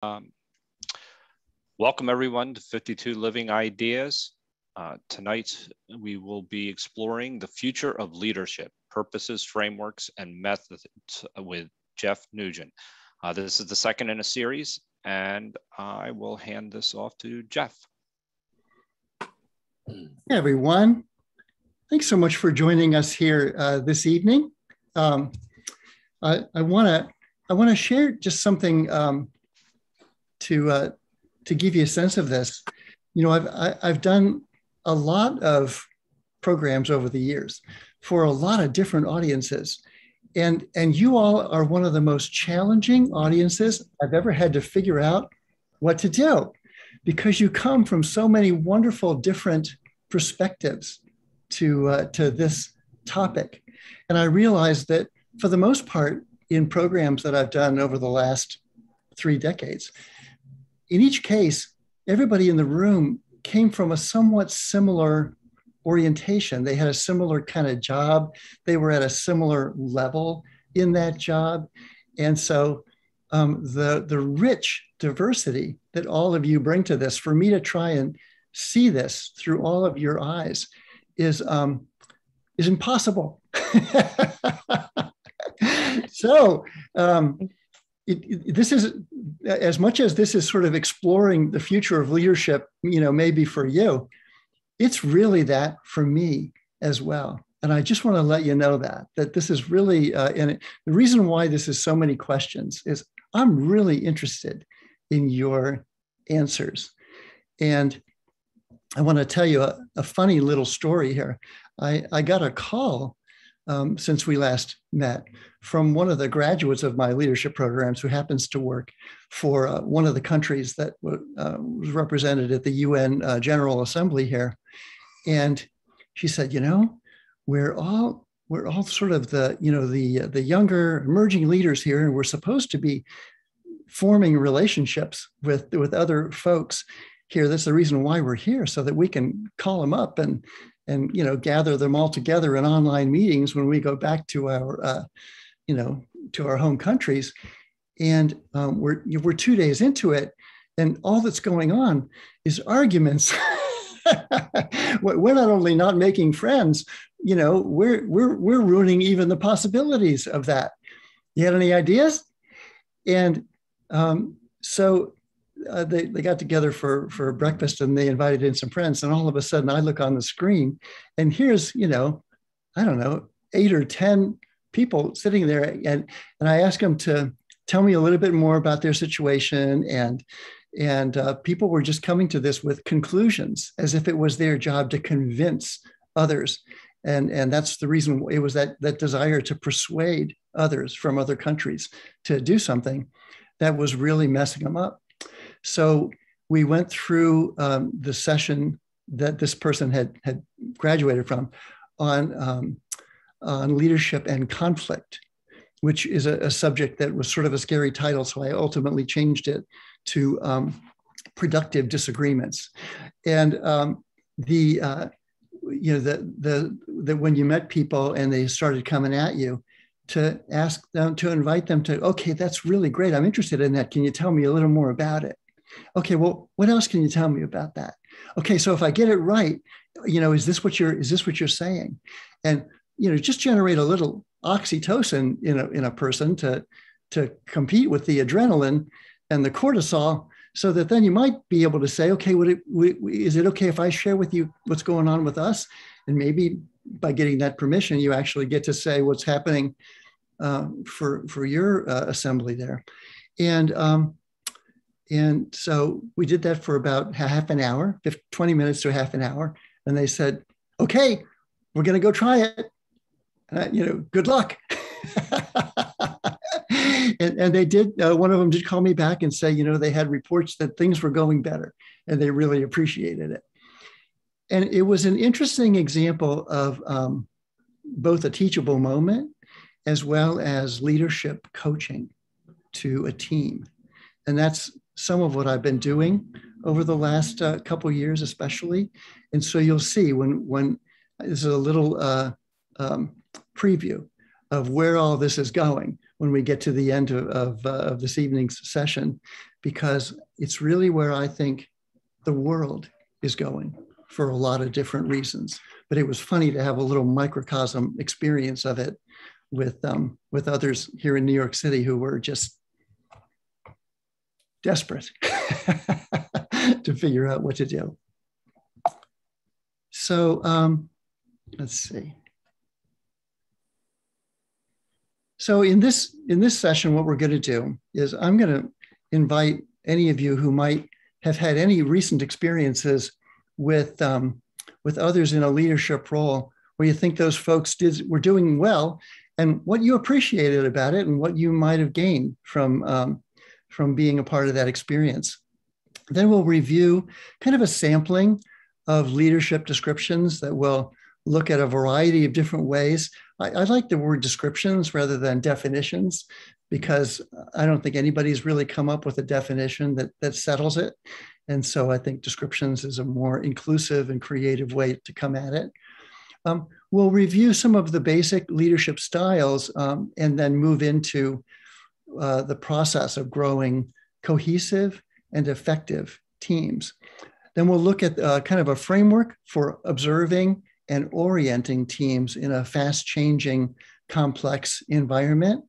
Um, Welcome everyone to 52 Living Ideas. Tonight we will be exploring the future of leadership, purposes, frameworks, and methods with Jeff Nugent. This is the second in a series, and I will hand this off to Jeff. Hey everyone, thanks so much for joining us here this evening. I want to share just something to give you a sense of this. You know, I've done a lot of programs over the years for a lot of different audiences, and you all are one of the most challenging audiences I've ever had to figure out what to do, because you come from so many wonderful different perspectives to this topic. And I realized that for the most part in programs that I've done over the last 3 decades, in each case, everybody in the room came from a somewhat similar orientation. They had a similar kind of job. They were at a similar level in that job. And so the rich diversity that all of you bring to this, for me to try and see this through all of your eyes is impossible. So this is, as much as this is sort of exploring the future of leadership, you know, maybe for you, it's really that for me as well. And I just want to let you know that this is really, and the reason why this is so many questions is I'm really interested in your answers. And I want to tell you a funny little story here. I got a call since we last met from one of the graduates of my leadership programs who happens to work for one of the countries that was represented at the UN General Assembly here. And she said, you know, we're all sort of the younger emerging leaders here, and we're supposed to be forming relationships with other folks here. That's the reason why we're here, so that we can call them up and you know, gather them all together in online meetings when we go back to our to our home countries. And we're 2 days into it, and all that's going on is arguments. We're not only not making friends, you know, we're ruining even the possibilities of that. You had any ideas? And so they got together for breakfast, and they invited in some friends. And all of a sudden I look on the screen, and here's, you know, I don't know, 8 or 10 people sitting there. And I asked them to tell me a little bit more about their situation. And people were just coming to this with conclusions, as if it was their job to convince others. And that's the reason it was that desire to persuade others from other countries to do something that was really messing them up. So we went through the session that this person had graduated from on leadership and conflict, which is a subject that was sort of a scary title. So I ultimately changed it to productive disagreements. And when you met people and they started coming at you, to ask them, to invite them to, okay, that's really great. I'm interested in that. Can you tell me a little more about it? Okay, well, what else can you tell me about that? Okay, so if I get it right, you know, is this what you're saying? And, you know, just generate a little oxytocin in a person to compete with the adrenaline and the cortisol, so that then you might be able to say, okay, is it okay if I share with you what's going on with us? And maybe by getting that permission, you actually get to say what's happening for your assembly there. And so we did that for about half an hour, 20 minutes to half an hour. And they said, okay, we're going to go try it. You know, good luck. and they did, one of them did call me back and say, you know, they had reports that things were going better, and they really appreciated it. And it was an interesting example of both a teachable moment as well as leadership coaching to a team. And that's some of what I've been doing over the last couple of years, especially. And so you'll see when this is a little preview of where all this is going. when we get to the end of this evening's session, because it's really where I think the world is going for a lot of different reasons. But it was funny to have a little microcosm experience of it with others here in New York City who were just desperate to figure out what to do. So let's see. So in this session, what we're going to do is I'm going to invite any of you who might have had any recent experiences with others in a leadership role where you think those folks were doing well, and what you appreciated about it and what you might have gained from being a part of that experience. Then we'll review kind of a sampling of leadership descriptions that will look at a variety of different ways. I like the word descriptions rather than definitions, because I don't think anybody's really come up with a definition that settles it. And so I think descriptions is a more inclusive and creative way to come at it. We'll review some of the basic leadership styles and then move into the process of growing cohesive and effective teams. Then we'll look at kind of a framework for observing and orienting teams in a fast-changing, complex environment.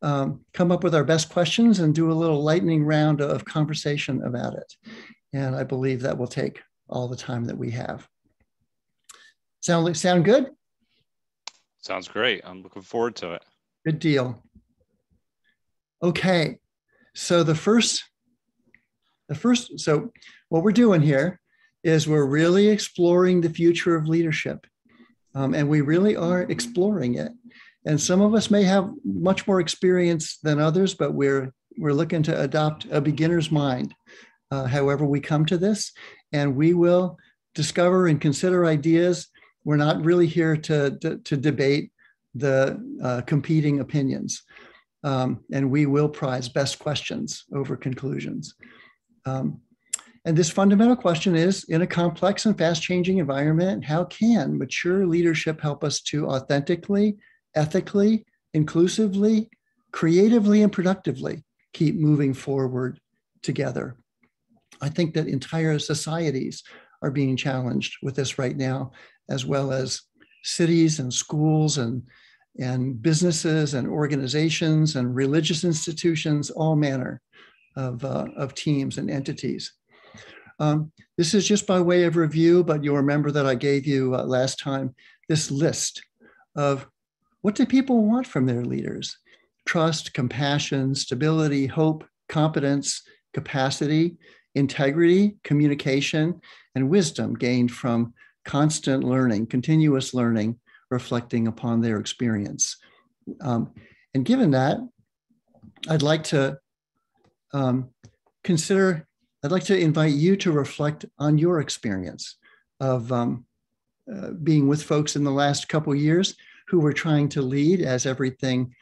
Come up with our best questions and do a little lightning round of conversation about it. And I believe that will take all the time that we have. Sound good? Sounds great. I'm looking forward to it. Good deal. Okay, so so what we're doing here is we're really exploring the future of leadership. And we really are exploring it. And some of us may have much more experience than others, but we're looking to adopt a beginner's mind, however we come to this. And we will discover and consider ideas. We're not really here to debate the competing opinions. And we will prize best questions over conclusions. And this fundamental question is, in a complex and fast-changing environment, how can mature leadership help us to authentically, ethically, inclusively, creatively, and productively keep moving forward together? I think that entire societies are being challenged with this right now, as well as cities and schools and businesses and organizations and religious institutions, all manner of teams and entities. This is just by way of review, but you'll remember that I gave you last time this list of what do people want from their leaders? Trust, compassion, stability, hope, competence, capacity, integrity, communication, and wisdom gained from constant learning, continuous learning, reflecting upon their experience. And given that, I'd like to invite you to reflect on your experience of being with folks in the last couple of years who were trying to lead as everything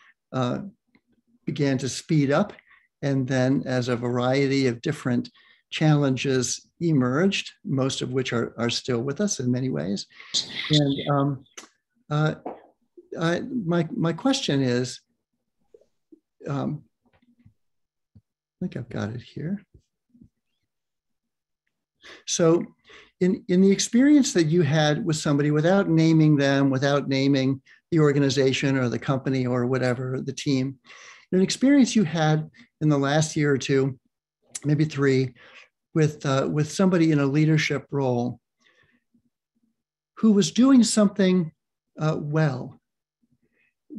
began to speed up, and then as a variety of different challenges emerged, most of which are still with us in many ways. And my question is, I think I've got it here. So in the experience that you had with somebody, without naming them, without naming the organization or the company or whatever, the team, an experience you had in the last year or two, maybe three, with somebody in a leadership role who was doing something well,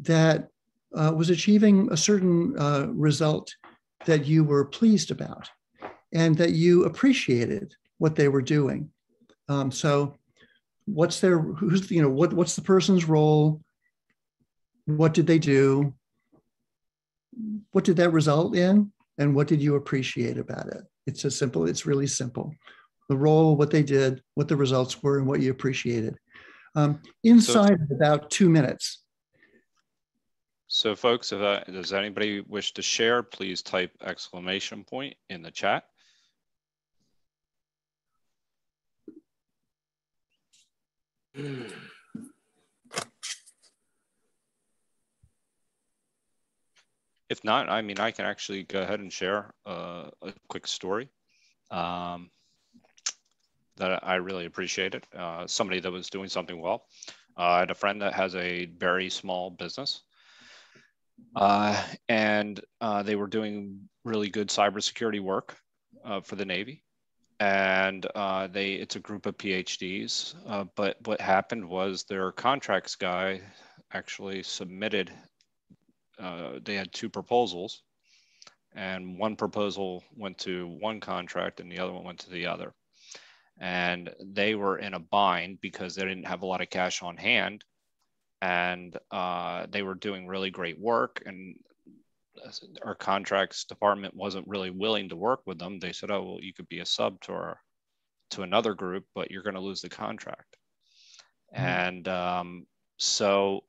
that was achieving a certain result that you were pleased about and that you appreciated what they were doing. So what's the person's role? What did they do? What did that result in? And what did you appreciate about it? It's really simple. The role, what they did, what the results were, and what you appreciated. Inside of about 2 minutes. So folks, does anybody wish to share, please type ! in the chat. If not, I mean, I can actually go ahead and share a quick story that I really appreciated. Somebody that was doing something well. I had a friend that has a very small business, and they were doing really good cybersecurity work for the Navy. And it's a group of PhDs, but what happened was their contracts guy actually submitted, they had two proposals, and one proposal went to one contract and the other one went to the other. And they were in a bind because they didn't have a lot of cash on hand, and they were doing really great work, and our contracts department wasn't really willing to work with them. They said, oh, well, you could be a sub to another group, but you're going to lose the contract. And so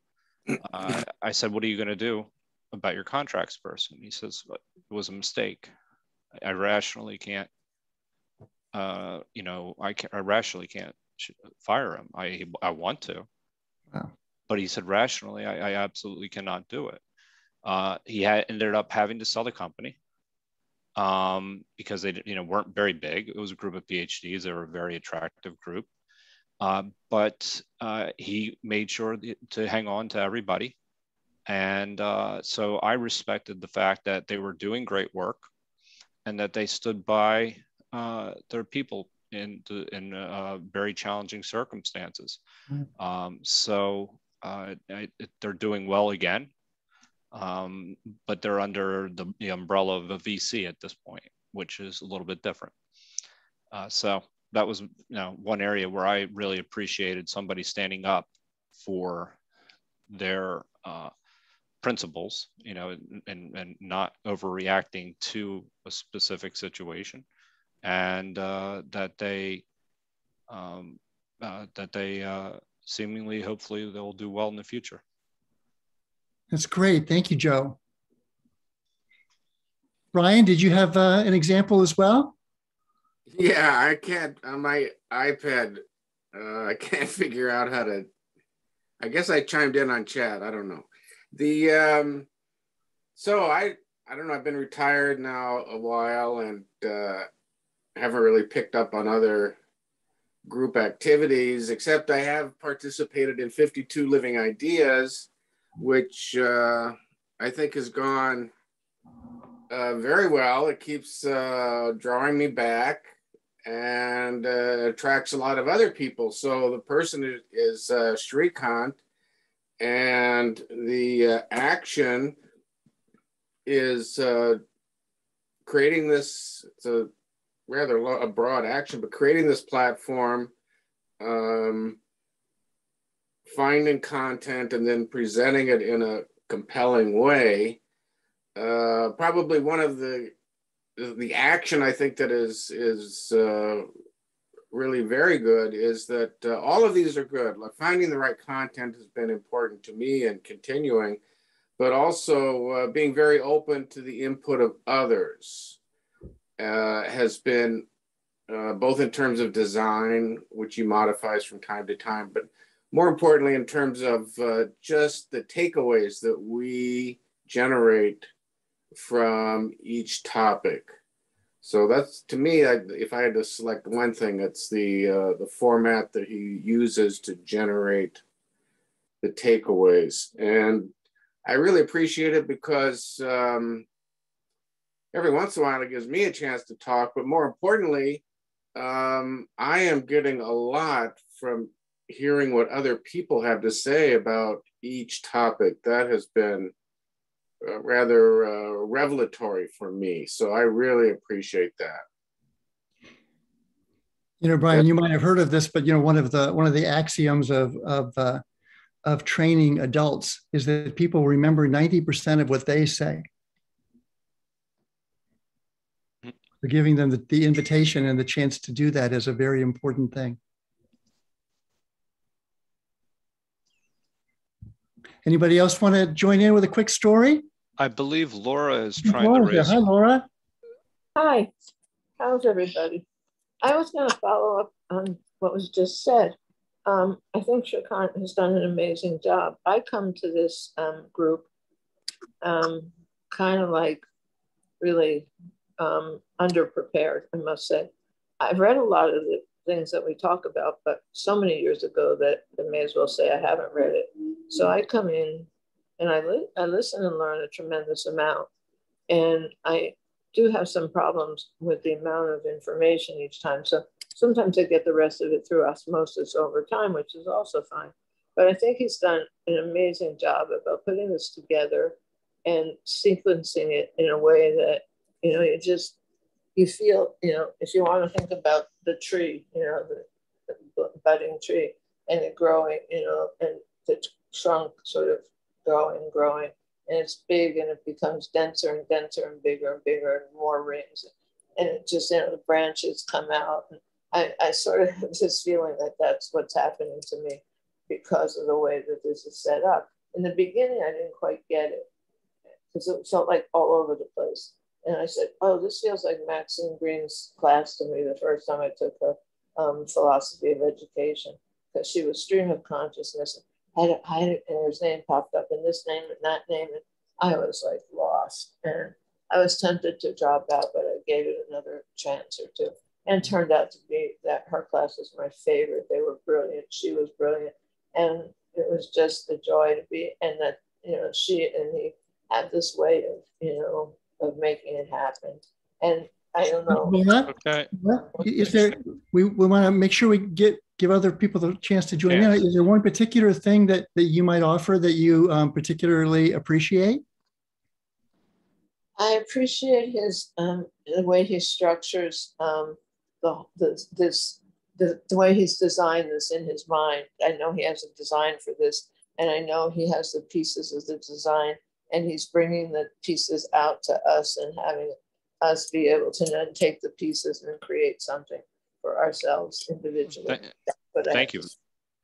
I said, what are you going to do about your contracts person? He says, it was a mistake. I rationally can't, I rationally can't fire him. I want to. Wow. But he said, rationally, I absolutely cannot do it. He ended up having to sell the company because they weren't very big. It was a group of PhDs. They were a very attractive group. But he made sure to hang on to everybody. And so I respected the fact that they were doing great work and that they stood by their people in very challenging circumstances. So they're doing well again. But they're under the umbrella of a VC at this point, which is a little bit different. So that was one area where I really appreciated somebody standing up for their principles, and not overreacting to a specific situation, and that they seemingly, hopefully, they'll do well in the future. That's great. Thank you, Joe. Brian, did you have an example as well? Yeah, I can't, on my iPad, I can't figure out how to, I guess I chimed in on chat. I don't know. So I don't know, I've been retired now a while and haven't really picked up on other group activities, except I have participated in 52 Living Ideas, which I think has gone very well. It keeps drawing me back and attracts a lot of other people. So the person is Shrikant, and the action is creating this, it's a rather a broad action, but creating this platform, finding content and then presenting it in a compelling way. Probably one of the action I think that is really very good is that all of these are good. Like finding the right content has been important to me and continuing, but also being very open to the input of others has been both in terms of design, which he modifies from time to time, but more importantly, in terms of just the takeaways that we generate from each topic. So that's, to me, if I had to select one thing, it's the format that he uses to generate the takeaways. And I really appreciate it because every once in a while it gives me a chance to talk, but more importantly, I am getting a lot from hearing what other people have to say about each topic. That has been rather revelatory for me. So I really appreciate that. Brian, you might have heard of this, but one of the axioms of training adults is that people remember 90% of what they say. So giving them the invitation and the chance to do that is a very important thing. Anybody else want to join in with a quick story? I believe Laura is trying to raise. Hi, Laura. Hi. How's everybody? I was going to follow up on what was just said. I think Shrikant has done an amazing job. I come to this group kind of like really underprepared, I must say. I've read a lot of the things that we talk about, but so many years ago that I may as well say I haven't read it. So I come in and I listen and learn a tremendous amount. And I do have some problems with the amount of information each time. So sometimes I get the rest of it through osmosis over time, which is also fine. But I think he's done an amazing job about putting this together and sequencing it in a way that, you know, you feel, you know, if you want to think about the tree, you know, the budding tree and it growing, you know, and the trunk sort of growing, and it's big and it becomes denser and denser and bigger and more rings. And it just, you know, the branches come out. And I sort of have this feeling that that's what's happening to me because of the way that this is set up. In the beginning, I didn't quite get it because it felt like all over the place. And I said, oh, this feels like Maxine Green's class to me the first time I took her philosophy of education, because she was stream of consciousness. And his name popped up in this name and that name. And I was like lost. And I was tempted to drop out, but I gave it another chance or two. And it turned out to be that her class was my favorite. They were brilliant. She was brilliant. And it was just a joy to be, and that, you know, she and he had this way of, you know, of making it happen. And I don't know. Okay. Is there, we want to make sure we give other people the chance to join in. Is there one particular thing that you might offer that you particularly appreciate? I appreciate his the way he structures the way he's designed this in his mind. I know he has a design for this, and I know he has the pieces of the design, and he's bringing the pieces out to us and having us be able to then take the pieces and create something for ourselves individually. Thank you.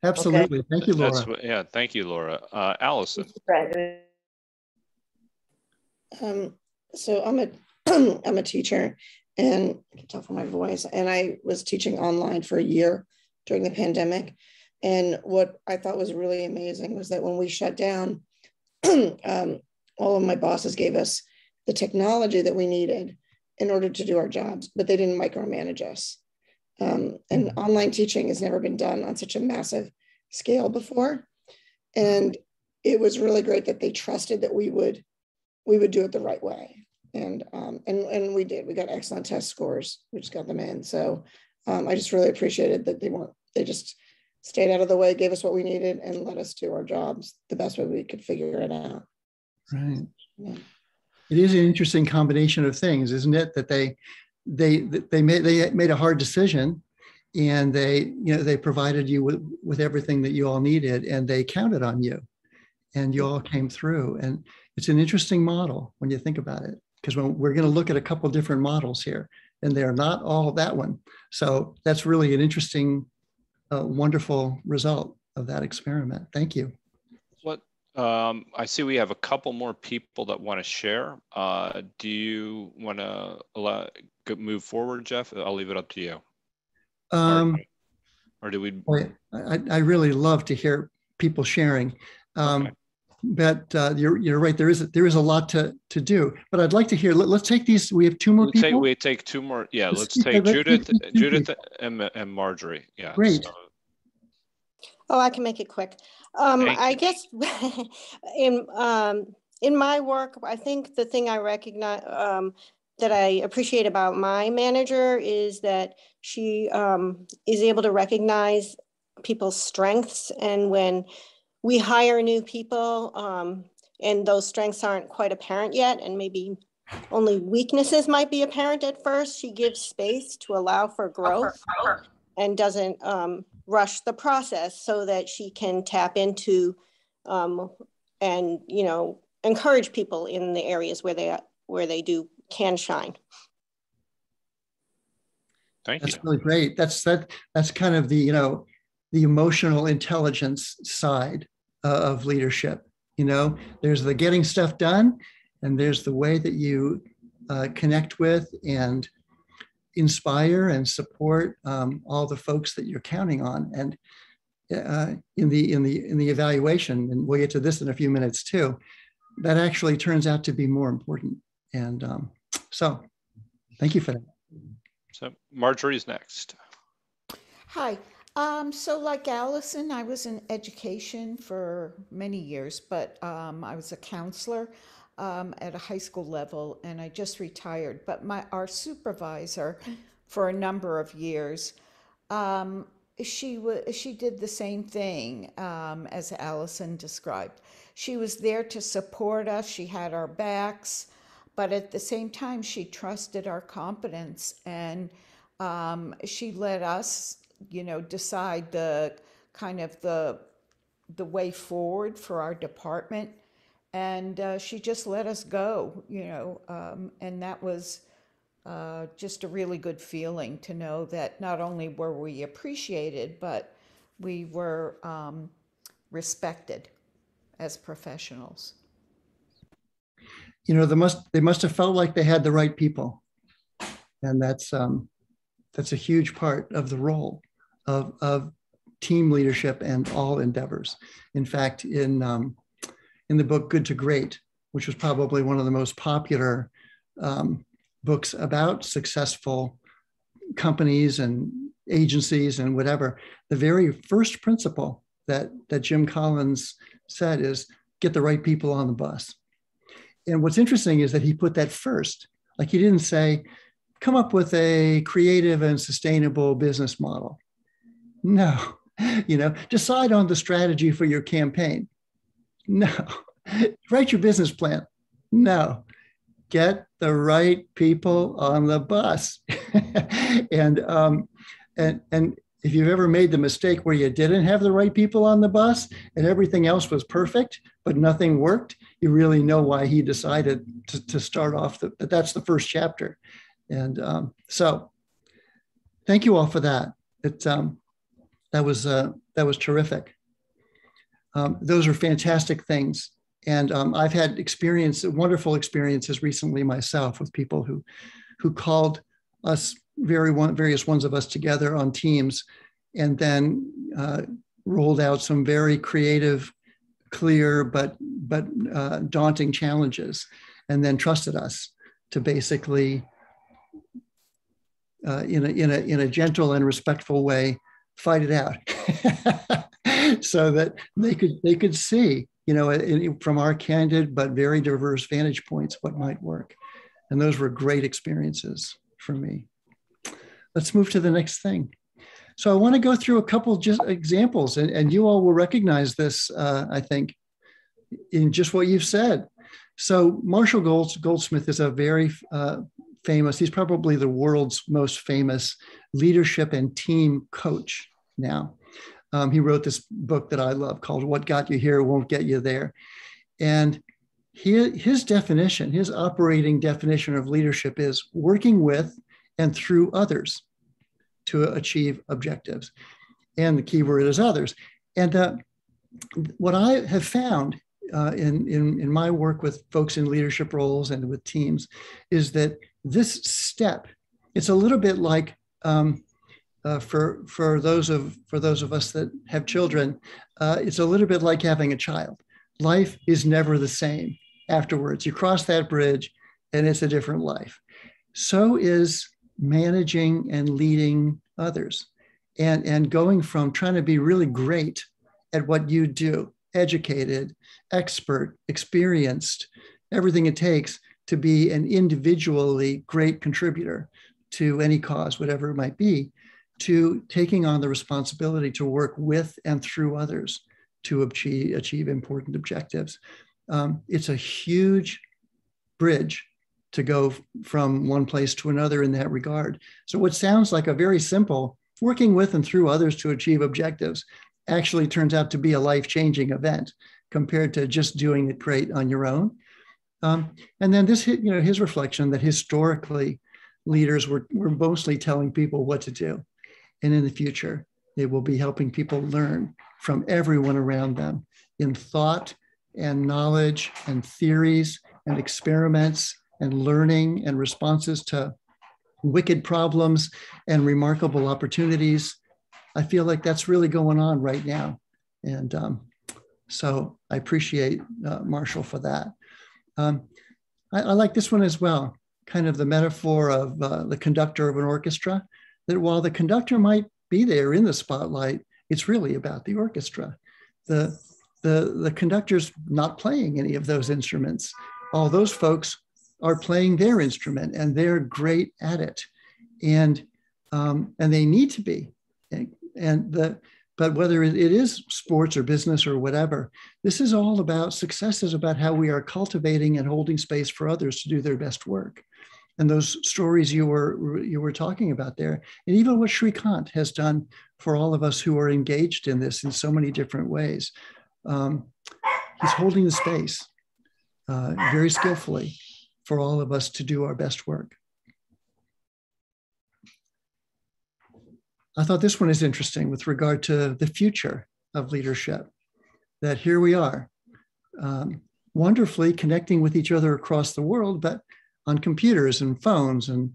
Absolutely. Okay. Thank you, Laura. Thank you, Laura. Allison. So I'm a teacher, and you can tell from my voice, and I was teaching online for a year during the pandemic. And what I thought was really amazing was that when we shut down, all of my bosses gave us the technology that we needed in order to do our jobs, but they didn't micromanage us. And online teaching has never been done on such a massive scale before. And it was really great that they trusted that we would do it the right way. And we did. We got excellent test scores. We just got them in. So I just really appreciated that they just stayed out of the way, gave us what we needed, and let us do our jobs the best way we could figure it out. Right. Yeah. It is an interesting combination of things, isn't it? That they made a hard decision, and they provided you with everything that you all needed, and they counted on you, and you all came through. And it's an interesting model when you think about it, because we're going to look at a couple of different models here, and they're not all that one. So that's really an interesting, wonderful result of that experiment. Thank you. I see we have a couple more people that want to share. Do you want to move forward, Jeff? I'll leave it up to you. Or do we? I really love to hear people sharing. Okay. But you're right. There is a lot to do. But I'd like to hear. Let's take these. We have two more people. We take two more. Yeah. Let's take Judith and Marjorie. Yeah. Great. So. Oh, I can make it quick. I guess in my work, I think the thing I recognize that I appreciate about my manager is that she is able to recognize people's strengths. And when we hire new people and those strengths aren't quite apparent yet, and maybe only weaknesses might be apparent at first, she gives space to allow for growth and doesn't rush the process, so that she can tap into and encourage people in the areas where they can shine. Thank you. That's really great. That's kind of the emotional intelligence side of leadership. There's the getting stuff done, and there's the way that you connect with and inspire and support all the folks that you're counting on. And in the evaluation, and we'll get to this in a few minutes too, that actually turns out to be more important. And so thank you for that. So Marjorie's next. Hi. So like Allison, I was in education for many years, but I was a counselor at a high school level, and I just retired. But our supervisor for a number of years, she did the same thing as Allison described. She was there to support us. She had our backs, but at the same time, she trusted our competence, and she let us, decide the kind of the way forward for our department. And she just let us go, and that was just a really good feeling to know that not only were we appreciated, but we were respected as professionals. They must have felt like they had the right people, and that's a huge part of the role of team leadership and all endeavors. In fact, in the book Good to Great, which was probably one of the most popular books about successful companies and agencies and whatever, the very first principle that Jim Collins said is get the right people on the bus. And what's interesting is that he put that first. Like, he didn't say, come up with a creative and sustainable business model. No, decide on the strategy for your campaign. No, write your business plan. No, get the right people on the bus. and if you've ever made the mistake where you didn't have the right people on the bus and everything else was perfect, but nothing worked, you really know why he decided to start off that's the first chapter. And so thank you all for that. That was terrific. Those are fantastic things. And I've had wonderful experiences recently myself with people who called us, various ones of us together on teams, and then rolled out some very creative, clear, but daunting challenges, and then trusted us to basically, in a gentle and respectful way, fight it out, so that they could see, from our candid but very diverse vantage points, what might work. And those were great experiences for me. Let's move to the next thing. So I want to go through a couple just examples, and you all will recognize this, I think, in just what you've said. So Marshall Goldsmith is a very famous, he's probably the world's most famous leadership and team coach now. He wrote this book that I love called What Got You Here Won't Get You There. And his definition, his operating definition of leadership is working with and through others to achieve objectives. And the key word is others. And what I have found in my work with folks in leadership roles and with teams is that this step, it's a little bit like for those of us that have children, it's a little bit like having a child. Life is never the same afterwards. You cross that bridge and it's a different life. So is managing and leading others, and going from trying to be really great at what you do, educated, expert, experienced, everything it takes to be an individually great contributor to any cause, whatever it might be, to taking on the responsibility to work with and through others to achieve important objectives. It's a huge bridge to go from one place to another in that regard. So what sounds like a very simple working with and through others to achieve objectives actually turns out to be a life-changing event compared to just doing it great on your own. And then his reflection that historically leaders were mostly telling people what to do. And in the future, they will be helping people learn from everyone around them in thought and knowledge and theories and experiments and learning and responses to wicked problems and remarkable opportunities. I feel like that's really going on right now. And so I appreciate Marshall for that. I like this one as well, kind of the metaphor of the conductor of an orchestra, that while the conductor might be there in the spotlight, it's really about the orchestra. The conductor's not playing any of those instruments. All those folks are playing their instrument, and they're great at it, and they need to be. But whether it is sports or business or whatever, this is all about success. Is about how we are cultivating and holding space for others to do their best work. And those stories you were talking about there, and even what Shrikant has done for all of us who are engaged in this in so many different ways. He's holding the space very skillfully for all of us to do our best work. I thought this one is interesting with regard to the future of leadership, that here we are, wonderfully connecting with each other across the world, but on computers and phones and,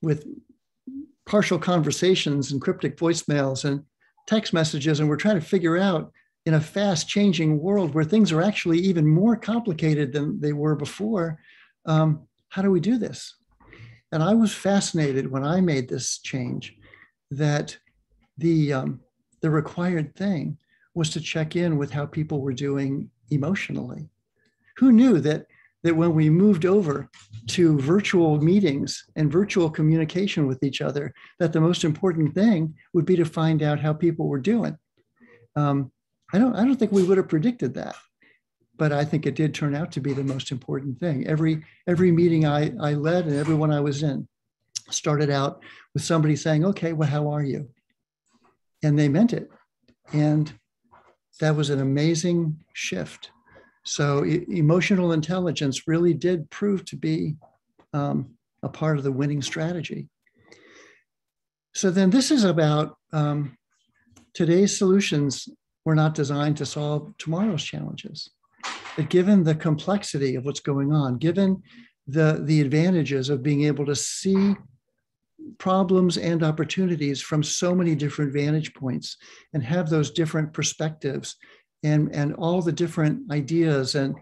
with partial conversations and cryptic voicemails and text messages. And we're trying to figure out, in a fast changing world where things are actually even more complicated than they were before, how do we do this? And I was fascinated when I made this change that the required thing was to check in with how people were doing emotionally. Who knew that when we moved over to virtual meetings and virtual communication with each other, that the most important thing would be to find out how people were doing? I don't think we would have predicted that, but I think it did turn out to be the most important thing. Every meeting I led and every one I was in started out with somebody saying, "Okay, well, how are you?" And they meant it. And that was an amazing shift. So emotional intelligence really did prove to be a part of the winning strategy. So then this is about today's solutions were not designed to solve tomorrow's challenges. But given the complexity of what's going on, given the advantages of being able to see problems and opportunities from so many different vantage points and have those different perspectives and all the different ideas and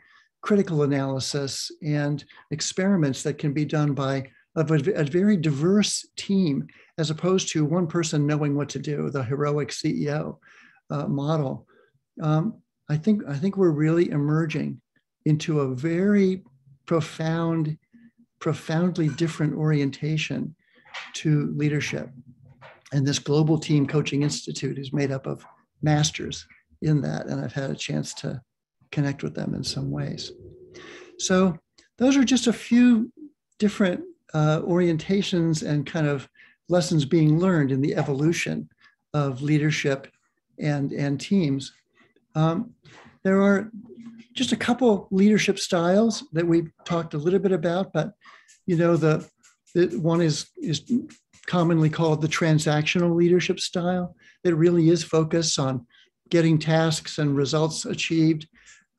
critical analysis and experiments that can be done by a very diverse team, as opposed to one person knowing what to do, the heroic CEO model. I think we're really emerging into a very profoundly different orientation to leadership. And this Global Team Coaching Institute is made up of masters in that, and I've had a chance to connect with them in some ways. So those are just a few different orientations and kind of lessons being learned in the evolution of leadership and teams. There are just a couple leadership styles that we talked a little bit about, but the one is commonly called the transactional leadership style. It really is focused on getting tasks and results achieved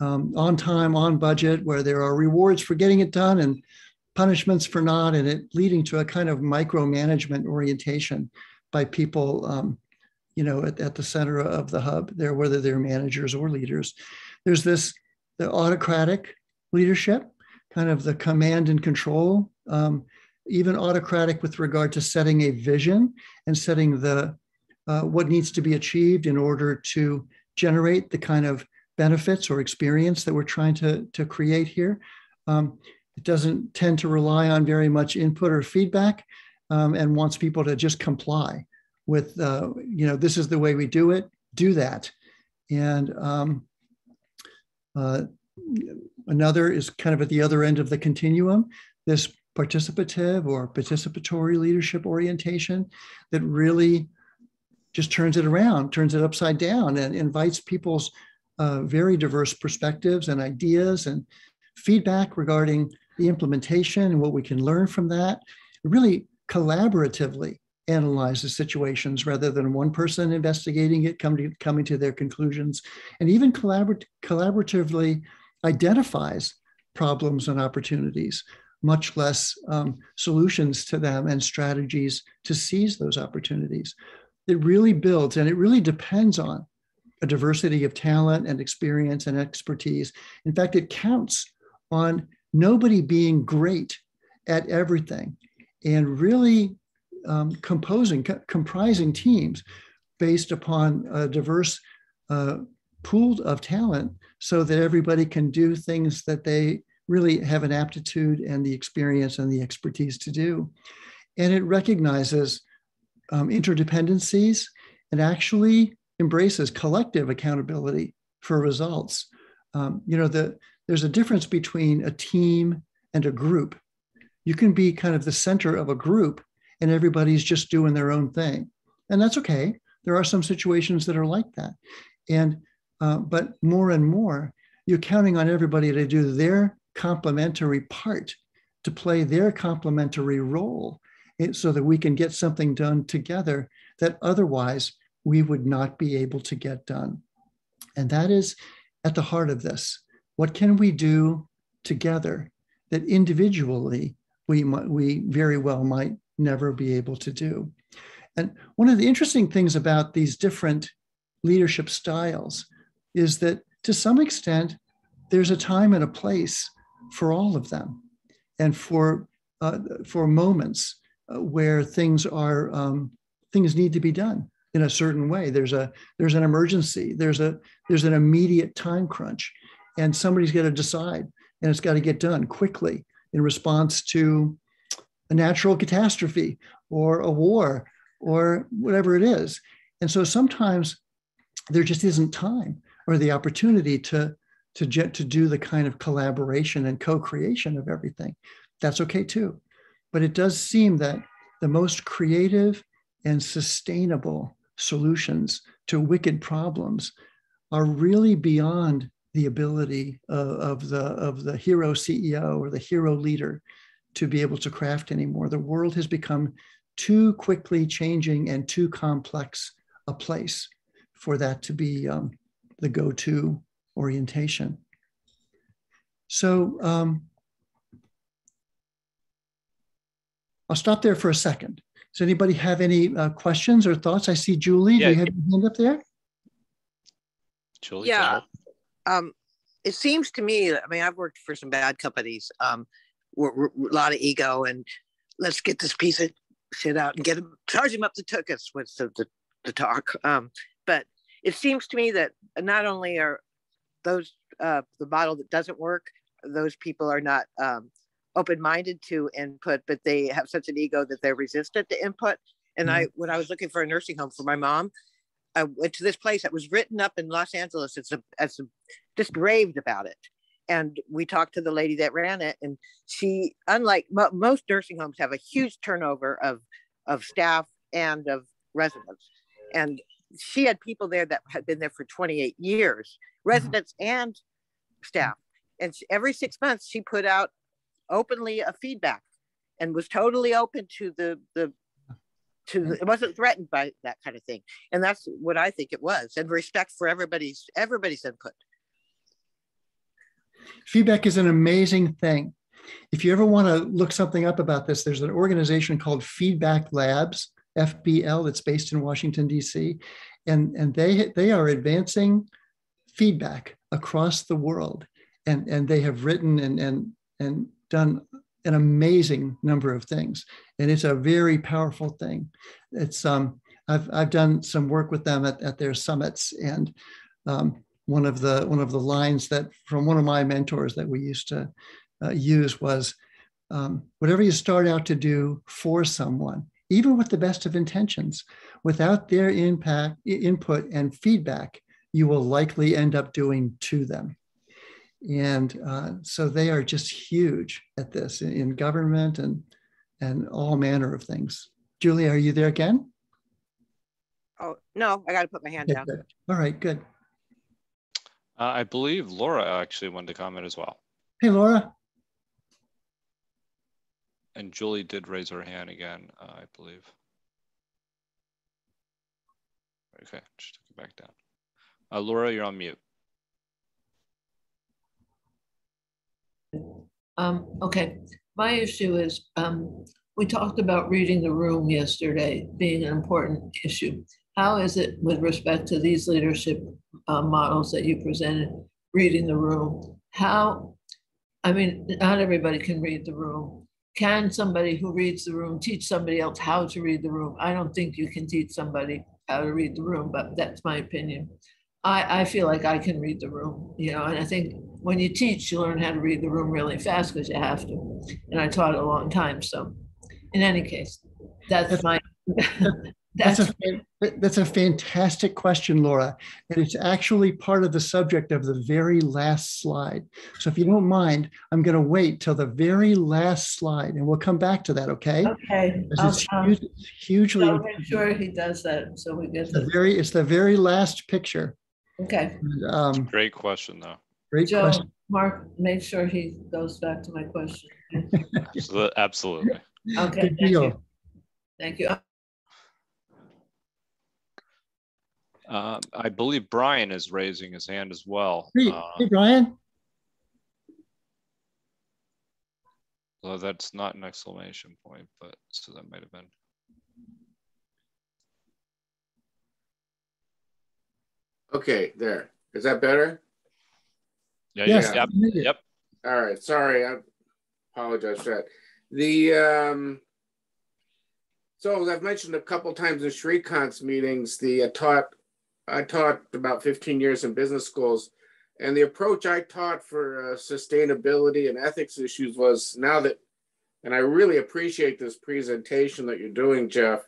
on time, on budget, where there are rewards for getting it done and punishments for not, and it leading to a kind of micromanagement orientation by people at the center of the hub there, whether they're managers or leaders. There's the autocratic leadership, kind of the command and control, even autocratic with regard to setting a vision and setting what needs to be achieved in order to generate the kind of benefits or experience that we're trying to create here. It doesn't tend to rely on very much input or feedback, and wants people to just comply with, this is the way we do it, do that. And another is kind of at the other end of the continuum, this participative or participatory leadership orientation that really just turns it around, turns it upside down, and invites people's very diverse perspectives and ideas and feedback regarding the implementation and what we can learn from that. Really collaboratively analyzes situations rather than one person investigating it, coming to their conclusions, and even collaboratively identifies problems and opportunities, much less solutions to them and strategies to seize those opportunities. It really builds, and it really depends on a diversity of talent and experience and expertise. In fact, it counts on nobody being great at everything and really comprising teams based upon a diverse pool of talent so that everybody can do things that they really have an aptitude and the experience and the expertise to do. And it recognizes interdependencies and actually embraces collective accountability for results. There's a difference between a team and a group. You can be kind of the center of a group and everybody's just doing their own thing. And that's okay. There are some situations that are like that. But more and more, you're counting on everybody to do their complementary part, to play their complementary role, so that we can get something done together that otherwise we would not be able to get done. And that is at the heart of this. What can we do together that individually we very well might never be able to do? And one of the interesting things about these different leadership styles is that to some extent, there's a time and a place for all of them, and for moments where things need to be done in a certain way. There's an emergency. There's an immediate time crunch, and somebody's got to decide, and it's got to get done quickly in response to a natural catastrophe or a war or whatever it is. And so sometimes there just isn't time or the opportunity to do the kind of collaboration and co-creation of everything. That's okay too. But it does seem that the most creative and sustainable solutions to wicked problems are really beyond the ability of the hero CEO or the hero leader to be able to craft anymore. The world has become too quickly changing and too complex a place for that to be the go-to orientation. So I'll stop there for a second. Does anybody have any questions or thoughts? I see Julie. Yeah. Do you have your hand up there? Julie? Yeah. It seems to me, I mean, I've worked for some bad companies, a lot of ego, and let's get this piece of shit out and charge them up the tuchus with the talk. But it seems to me that not only are those, the model that doesn't work, those people are not open-minded to input, but they have such an ego that they're resistant to input. And when I was looking for a nursing home for my mom, I went to this place that was written up in Los Angeles. It's just raved about it. And we talked to the lady that ran it, and she, unlike most nursing homes, have a huge turnover of staff and of residents. And she had people there that had been there for 28 years, residents and staff. And every 6 months, she put out openly a feedback and was totally open to it wasn't threatened by that kind of thing. And that's what I think it was, and respect for everybody's input. Feedback is an amazing thing. If you ever want to look something up about this, there's an organization called Feedback Labs, FBL, that's based in Washington, D.C. And they are advancing feedback across the world. And they have written and done an amazing number of things. And it's a very powerful thing. It's I've done some work with them at their summits, and one of the lines that from one of my mentors that we used to use was, whatever you start out to do for someone, even with the best of intentions, without their input and feedback, you will likely end up doing to them. And so they are just huge at this in government and all manner of things. Julie, are you there again? Oh, no, I got to put my hand down. Good. All right, good. I believe Laura actually wanted to comment as well. Hey, Laura. And Julie did raise her hand again, I believe. Okay, just took it back down. Laura, you're on mute. Okay, my issue is we talked about reading the room yesterday being an important issue. How is it with respect to these leadership models that you presented, reading the room? I mean, not everybody can read the room. Can somebody who reads the room teach somebody else how to read the room? I don't think you can teach somebody how to read the room, but that's my opinion. I feel like I can read the room, and I think when you teach, you learn how to read the room really fast because you have to. And I taught a long time. So in any case, that's my, that's a fantastic question, Laura. And it's actually part of the subject of the very last slide. So if you don't mind, I'm going to wait till the very last slide and we'll come back to that, okay? Okay. It's hugely I'll make sure he does that so we get it's the very last picture. Okay. Great question, though. Great question. Mark, make sure he goes back to my question. Absolutely. Okay. Good deal. Thank you. I believe Brian is raising his hand as well. Hey, Brian. So that's not an exclamation point, but so that might have been. Okay, there. Is that better? Yeah. Yes. Yep. All right. Sorry, I apologize for that. So as I've mentioned a couple times in Shrikant's meetings, I taught about 15 years in business schools, and the approach I taught for sustainability and ethics issues was and I really appreciate this presentation that you're doing, Jeff.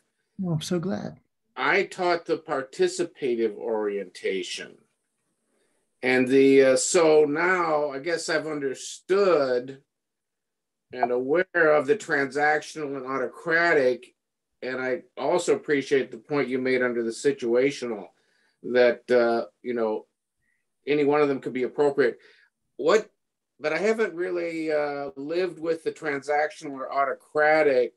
Oh, I'm so glad. I taught the participative orientation. And so now I guess I've understood and aware of the transactional and autocratic. And I also appreciate the point you made under the situational that, any one of them could be appropriate. But I haven't really lived with the transactional or autocratic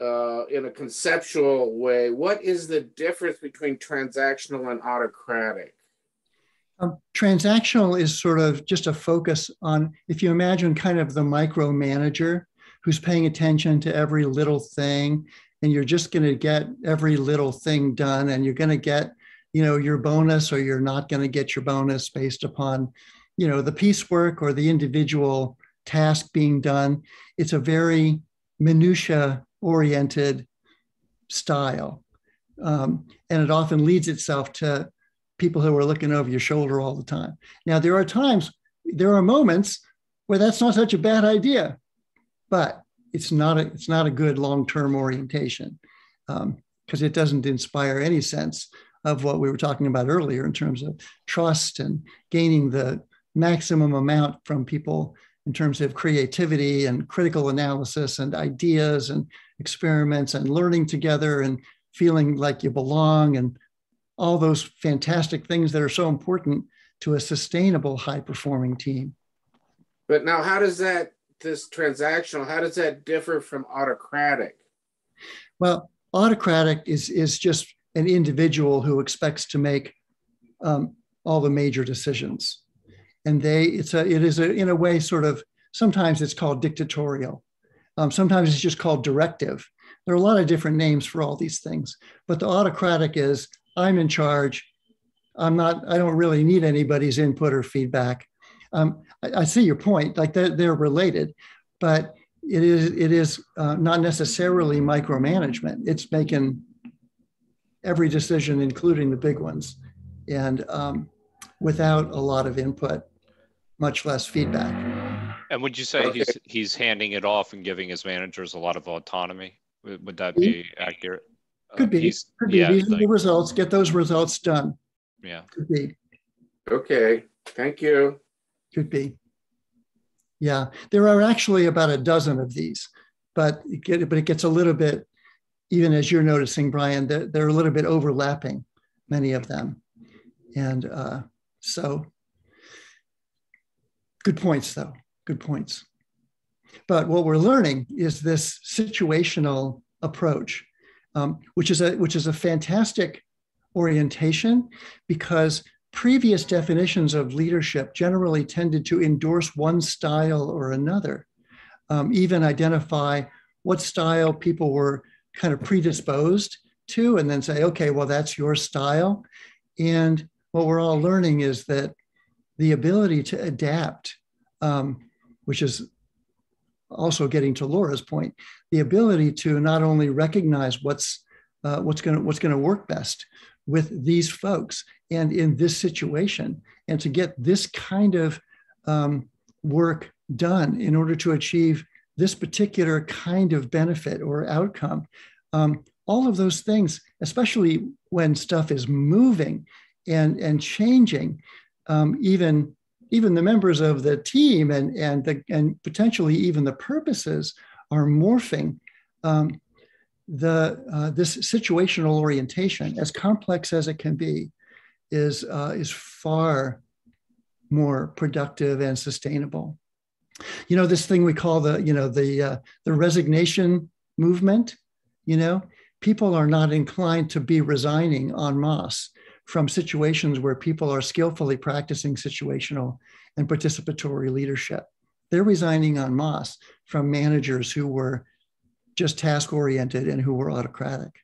in a conceptual way. What is the difference between transactional and autocratic? Transactional is sort of just a focus on, if you imagine kind of the micromanager who's paying attention to every little thing, and you're just going to get every little thing done, and you're going to get, your bonus, or you're not going to get your bonus based upon, the piecework or the individual task being done. It's a very minutia oriented style. And it often leads itself to people who are looking over your shoulder all the time. Now, there are moments where that's not such a bad idea, but it's not a good long-term orientation because it doesn't inspire any sense of what we were talking about earlier in terms of trust and gaining the maximum amount from people in terms of creativity and critical analysis and ideas and experiments and learning together and feeling like you belong and all those fantastic things that are so important to a sustainable, high-performing team. But now how does this transactional, how does that differ from autocratic? Well, autocratic is just an individual who expects to make all the major decisions. And it is in a way sort of, sometimes it's called dictatorial. Sometimes it's just called directive. There are a lot of different names for all these things, but the autocratic is, I'm in charge. I don't really need anybody's input or feedback. I see your point, like they're related, but it is not necessarily micromanagement. It's making every decision, including the big ones, and without a lot of input, much less feedback. And would you say he's handing it off and giving his managers a lot of autonomy? Would that be accurate? Could be. These are the results. Get those results done. Yeah. Could be. Okay. Thank you. Could be. Yeah. There are actually about a dozen of these, but it gets a little bit, even as you're noticing, Brian, they're a little bit overlapping, many of them. And so good points, though. Good points. But what we're learning is this situational approach, which is a fantastic orientation, because previous definitions of leadership generally tended to endorse one style or another, even identify what style people were kind of predisposed to, and then say, okay, well, that's your style. And what we're all learning is that the ability to adapt, which is also getting to Laura's point, the ability to not only recognize what's going to work best with these folks and in this situation, and to get this kind of work done in order to achieve this particular kind of benefit or outcome. All of those things, especially when stuff is moving and changing, even the members of the team and potentially even the purposes are morphing. This situational orientation, as complex as it can be, is far more productive and sustainable. You know, this thing we call the resignation movement. You know, people are not inclined to be resigning en masse from situations where people are skillfully practicing situational and participatory leadership. They're resigning en masse from managers who were just task-oriented and who were autocratic.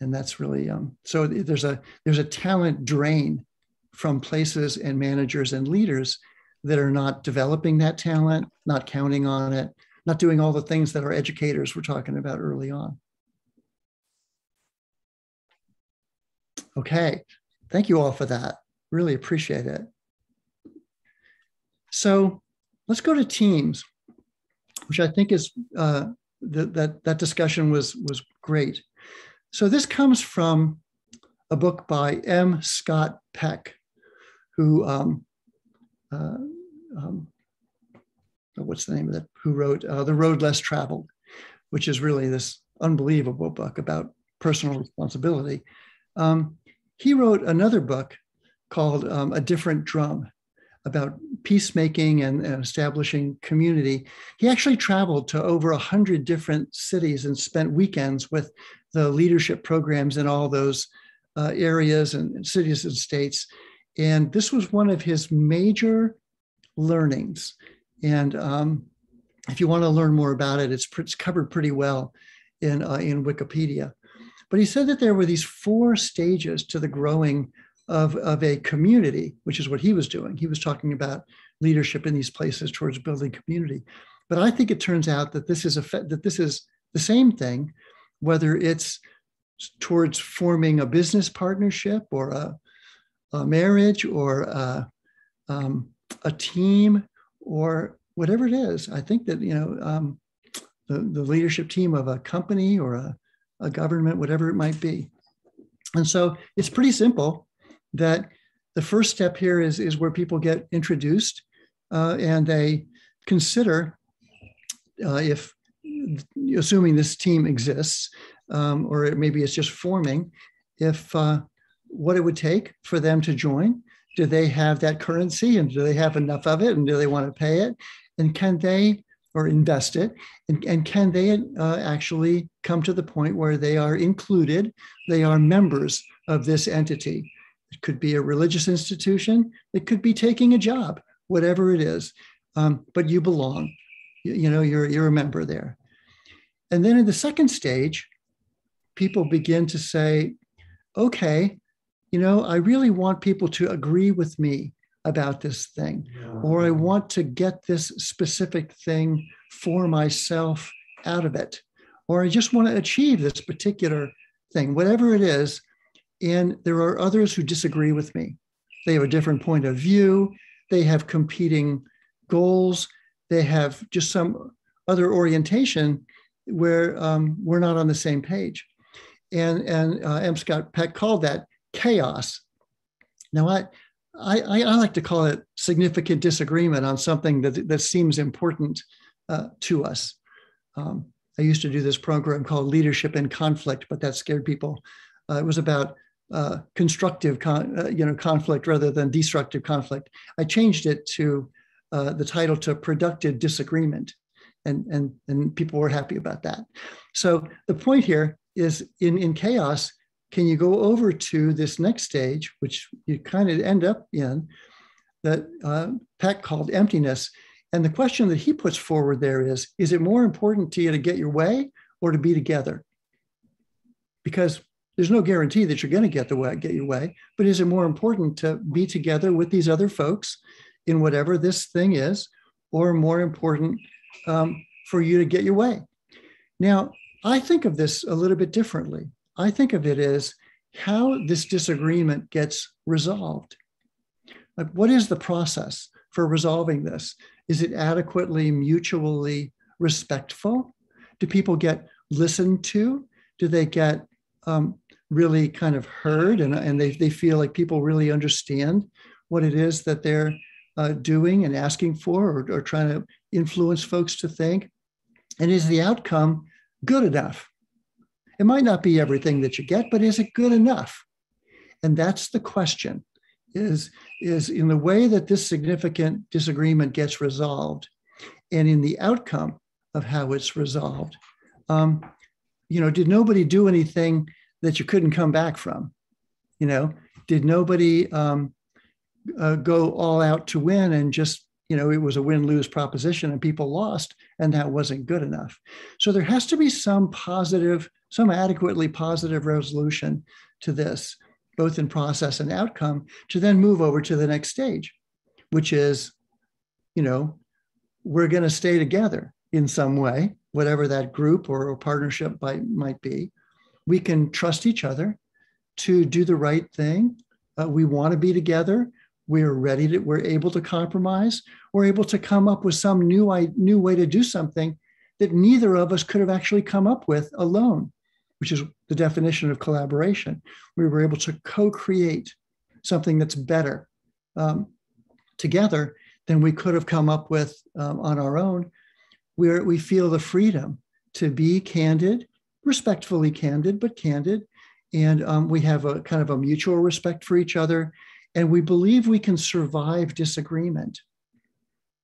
And that's really, so there's a talent drain from places and managers and leaders that are not developing that talent, not counting on it, not doing all the things that our educators were talking about early on. Okay, thank you all for that. Really appreciate it. So let's go to teams, which I think is, that discussion was great. So this comes from a book by M. Scott Peck, who, what's the name of it? Who wrote The Road Less Traveled, which is really this unbelievable book about personal responsibility. He wrote another book called A Different Drum, about peacemaking and establishing community. He actually traveled to over 100 different cities and spent weekends with the leadership programs in all those areas and cities and states. And this was one of his major learnings. And if you want to learn more about it, it's covered pretty well in Wikipedia. But he said that there were these 4 stages to the growing of a community, which is what he was doing. He was talking about leadership in these places towards building community. But I think it turns out that this is the same thing, whether it's towards forming a business partnership or a marriage or a team or whatever it is. I think that, you know, the leadership team of a company or a government, whatever it might be. And so it's pretty simple that the first step here is where people get introduced and they consider if, assuming this team exists, or maybe it's just forming, if what it would take for them to join. Do they have that currency and do they have enough of it and do they want to pay it? And can they, or invest it, and can they actually come to the point where they are included, they are members of this entity? It could be a religious institution, it could be taking a job, whatever it is, but you belong, you know, you're a member there. And then in the second stage, people begin to say, okay, you know, I really want people to agree with me about this thing, or I want to get this specific thing for myself out of it, or I just want to achieve this particular thing, whatever it is. And there are others who disagree with me. They have a different point of view. They have competing goals. They have just some other orientation where we're not on the same page. And M. Scott Peck called that chaos. Now, I like to call it significant disagreement on something that seems important to us. I used to do this program called Leadership in Conflict, but that scared people. It was about constructive conflict rather than destructive conflict. I changed it to the title to Productive Disagreement, and people were happy about that. So the point here is in chaos, can you go over to this next stage, which you kind of end up in, that Peck called emptiness? And the question that he puts forward there is it more important to you to get your way or to be together? because there's no guarantee that you're going to get your way, but is it more important to be together with these other folks in whatever this thing is, or more important for you to get your way? Now, I think of this a little bit differently. I think of it as how this disagreement gets resolved. Like, what is the process for resolving this? Is it adequately mutually respectful? Do people get listened to? Do they get really kind of heard and they feel like people really understand what it is that they're doing and asking for, or trying to influence folks to think? And is the outcome good enough? It might not be everything that you get, but is it good enough? And that's the question, is in the way that this significant disagreement gets resolved and in the outcome of how it's resolved. Did nobody do anything that you couldn't come back from? Did nobody go all out to win and just, it was a win-lose proposition and people lost and that wasn't good enough? So there has to be some adequately positive resolution to this, both in process and outcome, to then move over to the next stage, which is, we're going to stay together in some way, whatever that group or partnership might be. We can trust each other to do the right thing. We want to be together. We're able to compromise. We're able to come up with some new way to do something that neither of us could have actually come up with alone, which is the definition of collaboration. We were able to co-create something that's better together than we could have come up with on our own, where we feel the freedom to be candid, respectfully candid, but candid. And we have a kind of a mutual respect for each other. And we believe we can survive disagreement.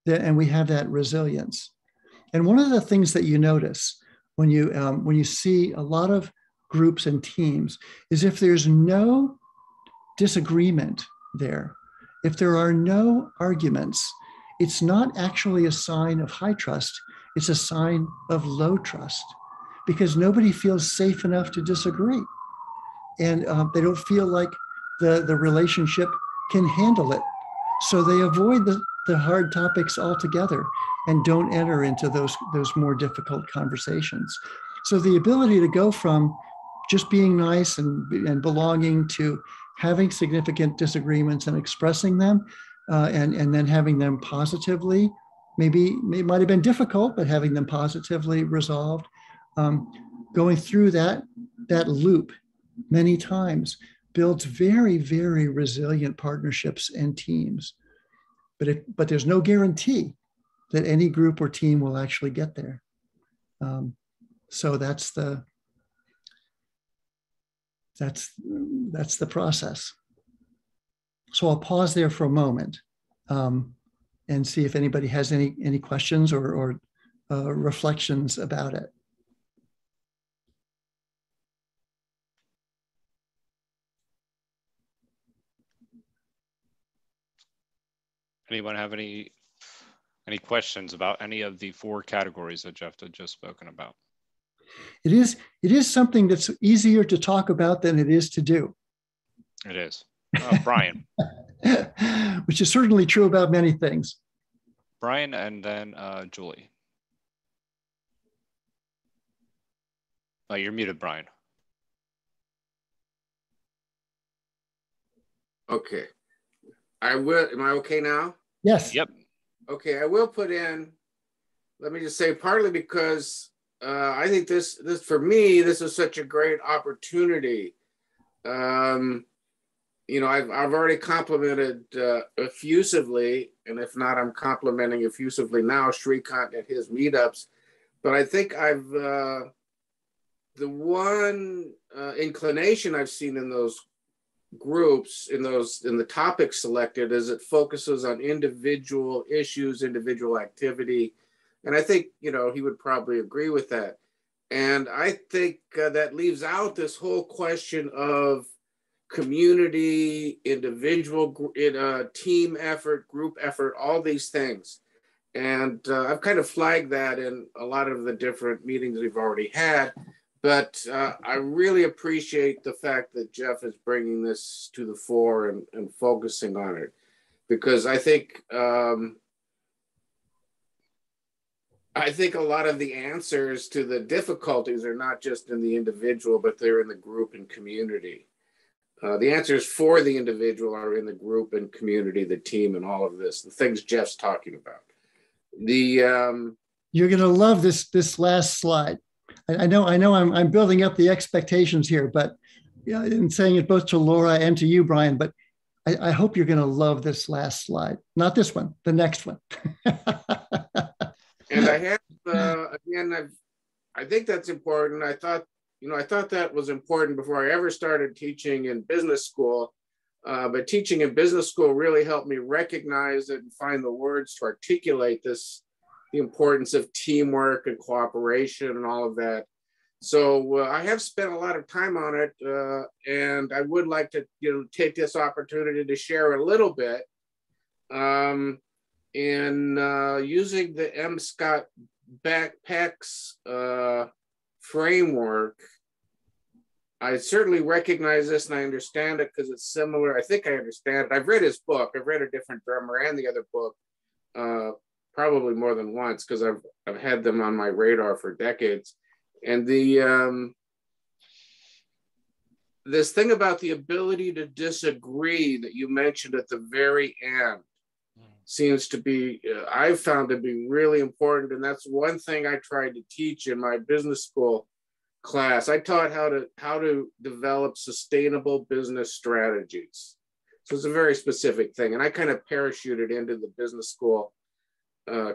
And we have that resilience. And one of the things that you notice when you see a lot of groups and teams is if there's no disagreement there, if there are no arguments, it's not actually a sign of high trust. It's a sign of low trust, because nobody feels safe enough to disagree. And they don't feel like the relationship can handle it. So they avoid the hard topics altogether and don't enter into those more difficult conversations. So the ability to go from just being nice and belonging to having significant disagreements and expressing them, and then having them positively, maybe it might have been difficult, but having them positively resolved, going through that loop many times builds very, very resilient partnerships and teams. But there's no guarantee that any group or team will actually get there. So that's the process. So I'll pause there for a moment and see if anybody has any questions or reflections about it. Anyone have any questions about any of the 4 categories that Jeff had just spoken about? It is something that's easier to talk about than it is to do. It is. Brian. Which is certainly true about many things. Brian, and then Julie. Oh, you're muted, Brian. Okay. I will. Am I okay now? Yes. Yep. Okay, I will put in, let me just say, partly because I think this for me, this is such a great opportunity. I've already complimented effusively, and if not, I'm complimenting effusively now Shrikant at his meetups. But I think the one inclination I've seen in those groups, in the topics selected, is it focuses on individual issues, individual activity. And I think, he would probably agree with that. And I think that leaves out this whole question of community, individual, team effort, group effort, all these things. And I've kind of flagged that in a lot of the different meetings we've already had. But I really appreciate the fact that Jeff is bringing this to the fore and focusing on it, because I think a lot of the answers to the difficulties are not just in the individual, but they're in the group and community. The answers for the individual are in the group and community, the team, and all of this, the things Jeff's talking about. You're going to love this last slide. I know I'm building up the expectations here, but yeah, and saying it both to Laura and to you, Brian, but I hope you're going to love this last slide. Not this one, the next one. And I have, again, I think that's important. I thought that was important before I ever started teaching in business school. But teaching in business school really helped me recognize it and find the words to articulate this, the importance of teamwork and cooperation and all of that. So I have spent a lot of time on it, and I would like to take this opportunity to share a little bit. In using the M. Scott Peck's framework, I certainly recognize this and I understand it because it's similar. I think I understand it. I've read his book. I've read A Different Drummer and the other book probably more than once because I've had them on my radar for decades. And this thing about the ability to disagree that you mentioned at the very end seems to be, I've found to be really important. And that's one thing I tried to teach in my business school class. I taught how to develop sustainable business strategies. So it's a very specific thing. And I kind of parachuted into the business school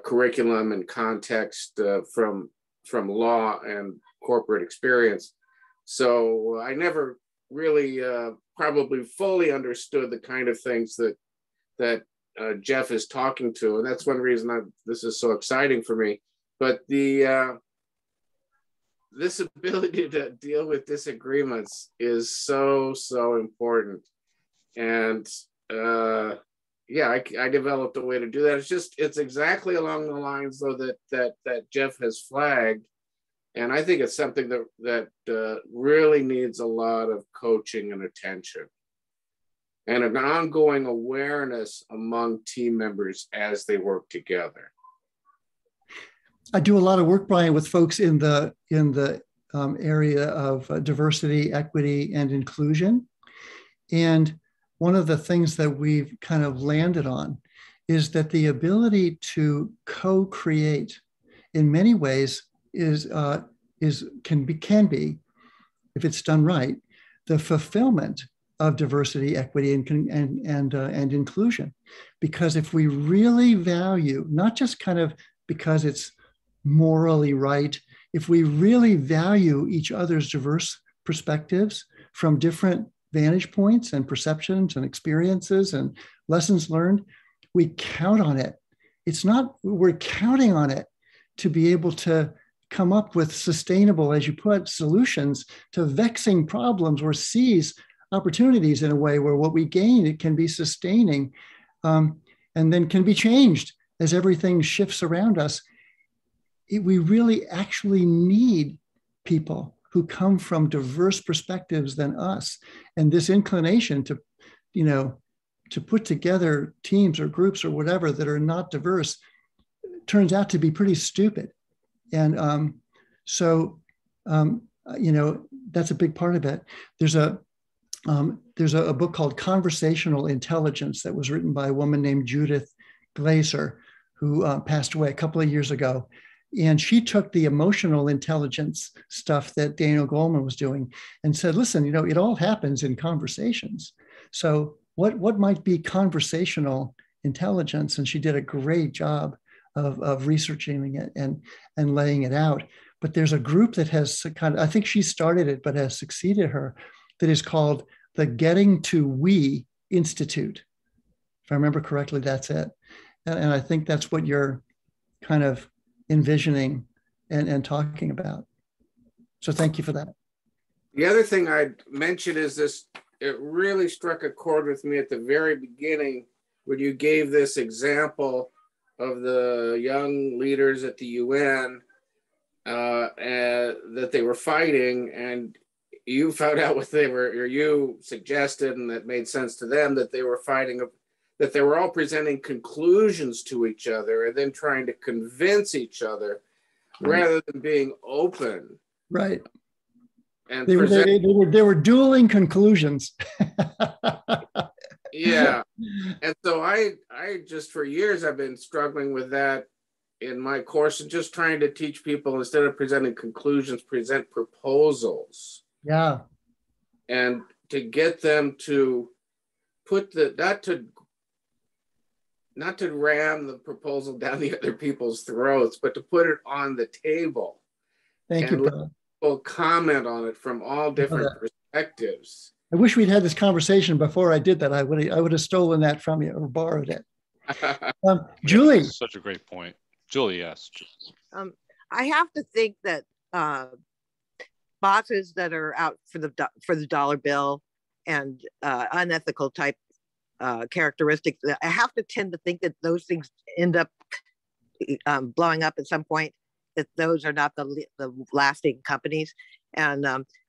curriculum and context from law and corporate experience. So I never really probably fully understood the kind of things that Jeff is talking to. And that's one reason this is so exciting for me. But this ability to deal with disagreements is so important. And yeah, I developed a way to do that. It's exactly along the lines though that Jeff has flagged. And I think it's something that really needs a lot of coaching and attention and an ongoing awareness among team members as they work together. I do a lot of work, Brian, with folks in the area of diversity, equity, and inclusion. And one of the things that we've kind of landed on is that the ability to co-create in many ways can be, if it's done right, the fulfillment of diversity, equity, and inclusion. Because if we really value, not just kind of because it's morally right, if we really value each other's diverse perspectives from different vantage points and perceptions and experiences and lessons learned, we count on it. We're counting on it to be able to come up with sustainable, as you put, solutions to vexing problems or seize opportunities in a way where what we gain, it can be sustaining and then can be changed as everything shifts around us. We really actually need people who come from diverse perspectives than us. And this inclination to put together teams or groups or whatever that are not diverse turns out to be pretty stupid. And that's a big part of it. There's a book called Conversational Intelligence that was written by a woman named Judith Glaser, who passed away a couple of years ago. And she took the emotional intelligence stuff that Daniel Goleman was doing and said, listen, it all happens in conversations. So what might be conversational intelligence? And she did a great job of researching it and laying it out. But there's a group that has I think she started it, but has succeeded her, that is called the Getting to We Institute. If I remember correctly, that's it. And I think that's what you're kind of envisioning and talking about. So thank you for that. The other thing I'd mention is this, it really struck a chord with me at the very beginning when you gave this example of the young leaders at the UN that they were fighting, and you found out what they were, or you suggested, and that made sense to them, that they were fighting, that they were all presenting conclusions to each other and then trying to convince each other rather than being open. Right. And they were dueling conclusions. Yeah. And so I just, for years, I've been struggling with that in my course, and just trying to teach people, instead of presenting conclusions, present proposals. Yeah. And to get them to put not to ram the proposal down the other people's throats, but to put it on the table. Thank you, brother. People comment on it from all different perspectives. I wish we'd had this conversation before I did that. I would have stolen that from you or borrowed it. Julie. That's such a great point. Julie, yes. I have to think that bosses that are out for the dollar bill and unethical type characteristics, I have to tend to think that those things end up blowing up at some point, that those are not the lasting companies. And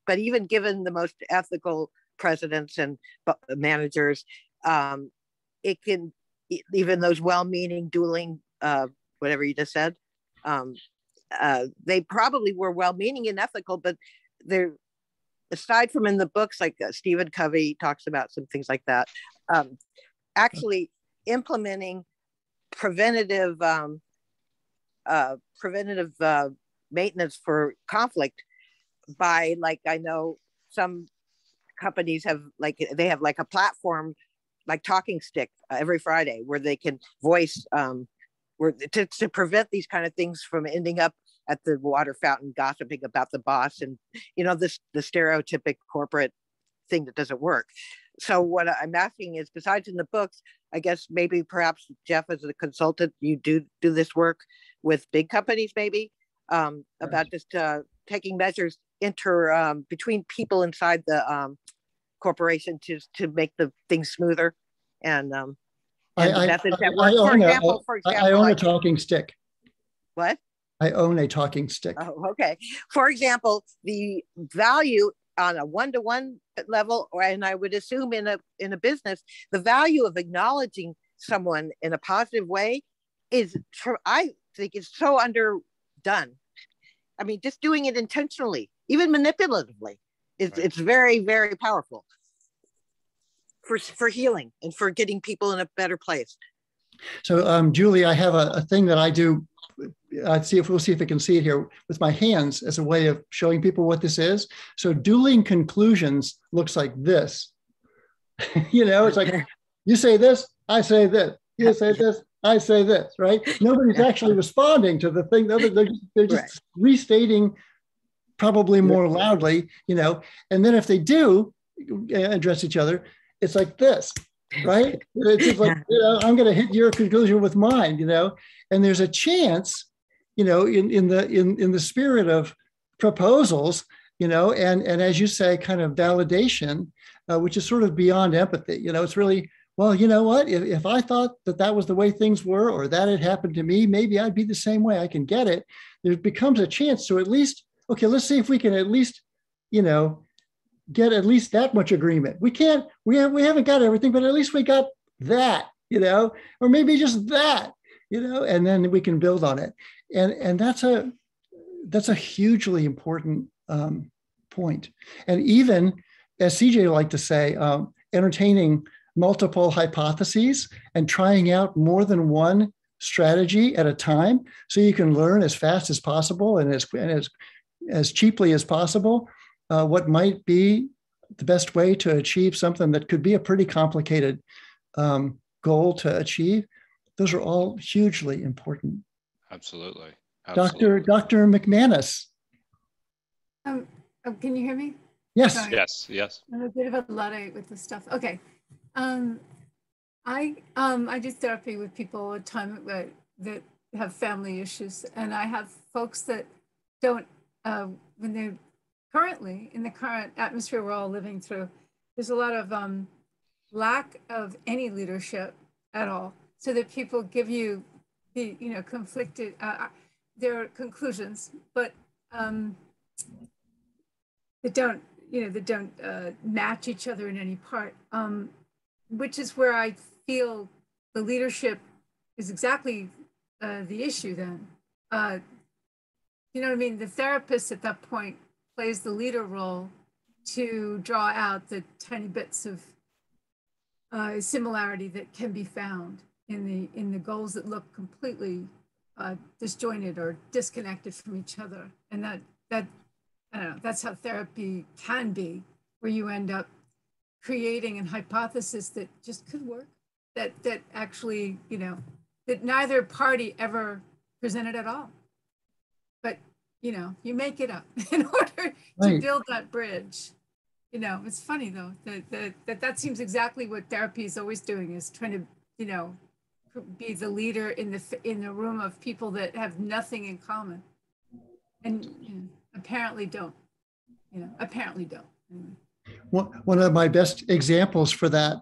but even given the most ethical presidents and managers, it can, even those well-meaning dueling, whatever you just said, they probably were well-meaning and ethical, but they're, aside from in the books, like Stephen Covey talks about some things like that, actually implementing preventative maintenance for conflict by, like, I know some companies have, like, they have like a platform like Talking Stick every Friday where they can voice to prevent these kind of things from ending up at the water fountain gossiping about the boss, and the stereotypic corporate thing that doesn't work. So what I'm asking is, besides in the books, I guess maybe perhaps Jeff, as a consultant, you do this work with big companies, maybe about just taking measures between people inside the corporation to make the things smoother, and methods that work. For example, I own a talking stick. What? I own a talking stick. Oh, okay. For example, the value on a one-to-one level, and I would assume in a business, the value of acknowledging someone in a positive way is, I think, is so underdone. I mean, just doing it intentionally, even manipulatively, it's very, very powerful for healing and for getting people in a better place. So, Julie, I have a thing that I do. We'll see if I can see it here with my hands as a way of showing people what this is. So dueling conclusions looks like this. It's like, you say this, I say this. You say this, I say this, right? Nobody's actually responding to the thing. They're just restating, probably more loudly, and then if they do address each other, it's like this, right? It's just like, I'm going to hit your conclusion with mine, and there's a chance, in the spirit of proposals, and as you say, kind of validation, which is sort of beyond empathy. It's really, well, you know what? If I thought that was the way things were, or that had happened to me, maybe I'd be the same way. I can get it. There becomes a chance to at least, okay, let's see if we can at least, get at least that much agreement. We haven't got everything, but at least we got that, or maybe just that, and then we can build on it. And that's a hugely important point. And even, as CJ liked to say, entertaining multiple hypotheses and trying out more than one strategy at a time, so you can learn as fast as possible and as cheaply as possible what might be the best way to achieve something that could be a pretty complicated goal to achieve. Those are all hugely important. Absolutely. Dr. McManus. Can you hear me? Yes. Sorry. Yes. I'm a bit of a Luddite with this stuff. Okay. I do therapy with people all the time that have family issues, and I have folks that don't, when they're currently in the current atmosphere we're all living through, there's a lot of lack of any leadership at all, so that people give you the conflicted their conclusions, but that don't match each other in any part, which is where I feel the leadership is exactly the issue then. You know what I mean? The therapist at that point plays the leader role to draw out the tiny bits of similarity that can be found in the goals that look completely disjointed or disconnected from each other. And that I don't know, that's how therapy can be, where you end up creating a hypothesis that just could work, that actually, that neither party ever presented at all. But, you make it up in order to build that bridge. It's funny though, that seems exactly what therapy is always doing, is trying to, be the leader in the room of people that have nothing in common. And apparently don't. Anyway. One of my best examples for that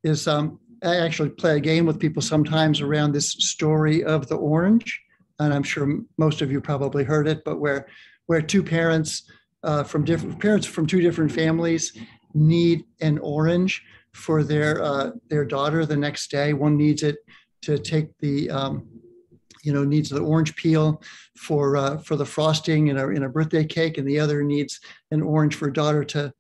is I actually play a game with people sometimes around this story of the orange. And I'm sure most of you probably heard it, but where two parents from two different families need an orange for their daughter the next day. One needs it to take the needs the orange peel for the frosting in a birthday cake, and the other needs an orange for daughter to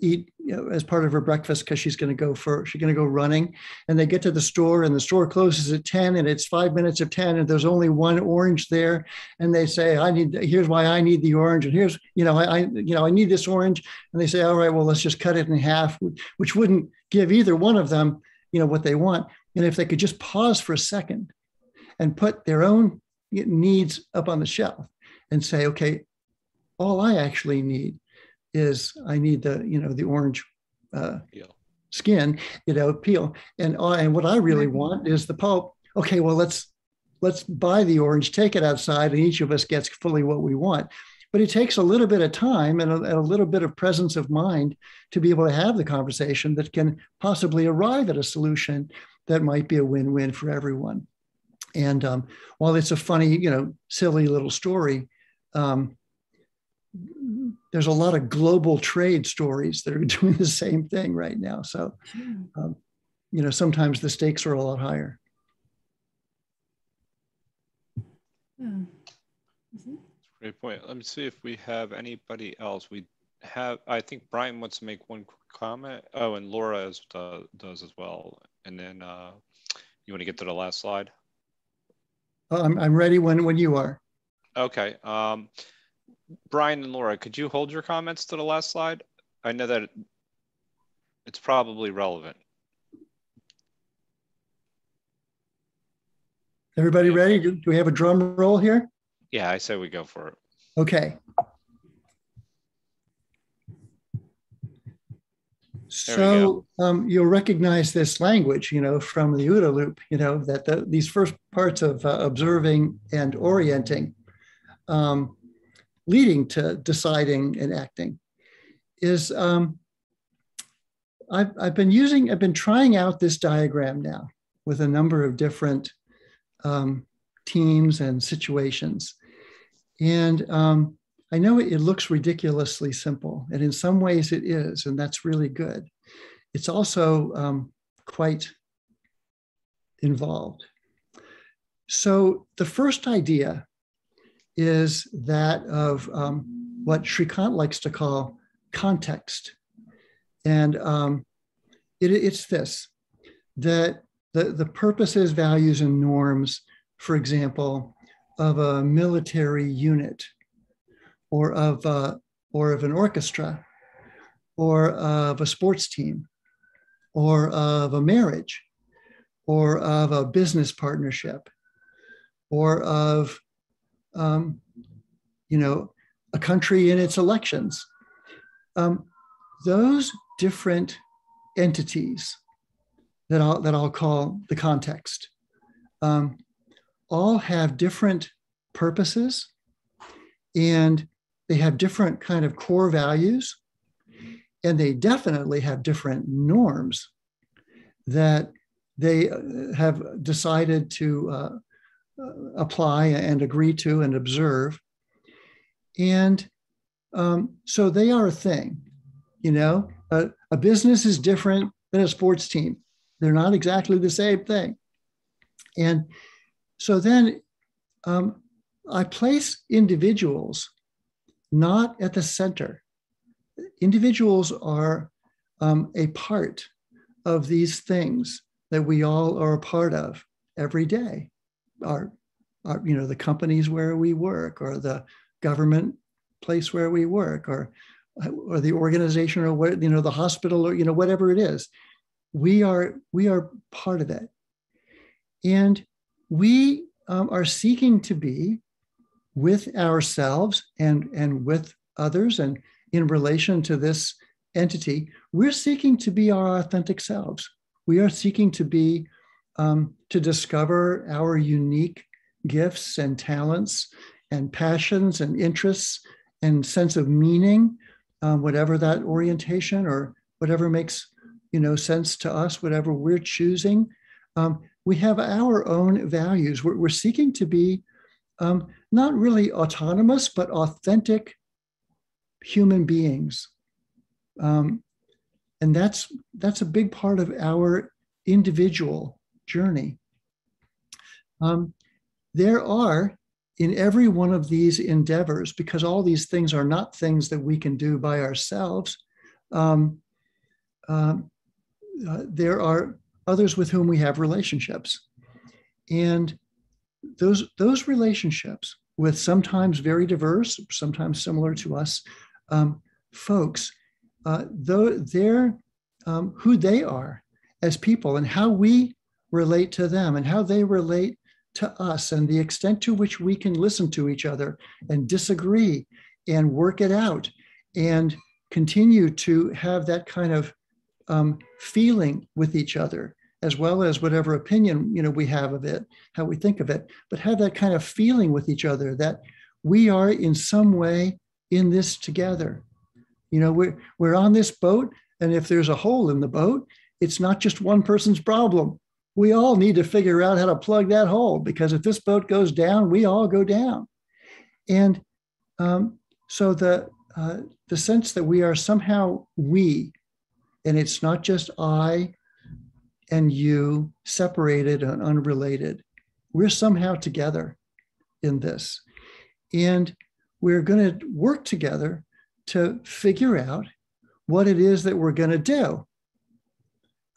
eat as part of her breakfast, because she's going to go running. And they get to the store, and the store closes at 10, and it's 5 minutes of 10, and there's only one orange there. And they say, here's why I need the orange, and here's I need this orange. And they say, all right, well, let's just cut it in half, which wouldn't give either one of them what they want. And if they could just pause for a second and put their own needs up on the shelf and say, okay, all I actually need is I need the orange skin, peel. And what I really want is the pulp. Okay, well, let's buy the orange, take it outside, and each of us gets fully what we want. But it takes a little bit of time and a little bit of presence of mind to be able to have the conversation that can possibly arrive at a solution that might be a win-win for everyone. And while it's a funny, silly little story, there's a lot of global trade stories that are doing the same thing right now. So, sometimes the stakes are a lot higher. Mm-hmm. Great point. Let me see if we have anybody else. I think Brian wants to make one quick comment. Oh, and Laura does as well. And then you want to get to the last slide? I'm ready when you are. Okay. Brian and Laura, could you hold your comments to the last slide? I know that it's probably relevant. Everybody ready? Do we have a drum roll here? Yeah, I say we go for it. Okay. So you'll recognize this language, from the OODA loop, that these first parts of observing and orienting, leading to deciding and acting, is I've been trying out this diagram now with a number of different teams and situations. And I know it looks ridiculously simple, and in some ways it is, and that's really good. It's also quite involved. So the first idea is that of what Shrikant likes to call context. And it's this, that the purposes, values, and norms, for example, of a military unit, or of an orchestra, or of a sports team, or of a marriage, or of a business partnership, or of a country in its elections. Those different entities that I'll call the context all have different purposes, and they have different kind of core values, and they definitely have different norms that they have decided to apply and agree to and observe. And so they are a thing. You know, a business is different than a sports team. They're not exactly the same thing. And so then I place individuals not at the center. Individuals are a part of these things that we all are a part of every day. Our the companies where we work, or the government place where we work, or the organization, or what, the hospital, or whatever it is. We are part of it, and we are seeking to be with ourselves and with others, and in relation to this entity, we're seeking to be our authentic selves. We are seeking to be to discover our unique gifts and talents and passions and interests and sense of meaning, whatever that orientation or whatever makes sense to us, whatever we're choosing. We have our own values. We're seeking to be not really autonomous, but authentic human beings. And that's a big part of our individual journey. There are, in every one of these endeavors, because all these things are not things that we can do by ourselves, there are others with whom we have relationships. And those relationships with sometimes very diverse, sometimes similar to us, folks, they're who they are as people, and how we relate to them and how they relate to us, and the extent to which we can listen to each other and disagree and work it out and continue to have that kind of feeling with each other, as well as whatever opinion we have of it, how we think of it, but have that kind of feeling with each other that we are in some way in this together. We're on this boat, and if there's a hole in the boat, it's not just one person's problem. We all need to figure out how to plug that hole, because if this boat goes down, we all go down. And so the sense that we are somehow we, and it's not just I and you separated and unrelated. We're somehow together in this. And we're going to work together to figure out what it is that we're going to do.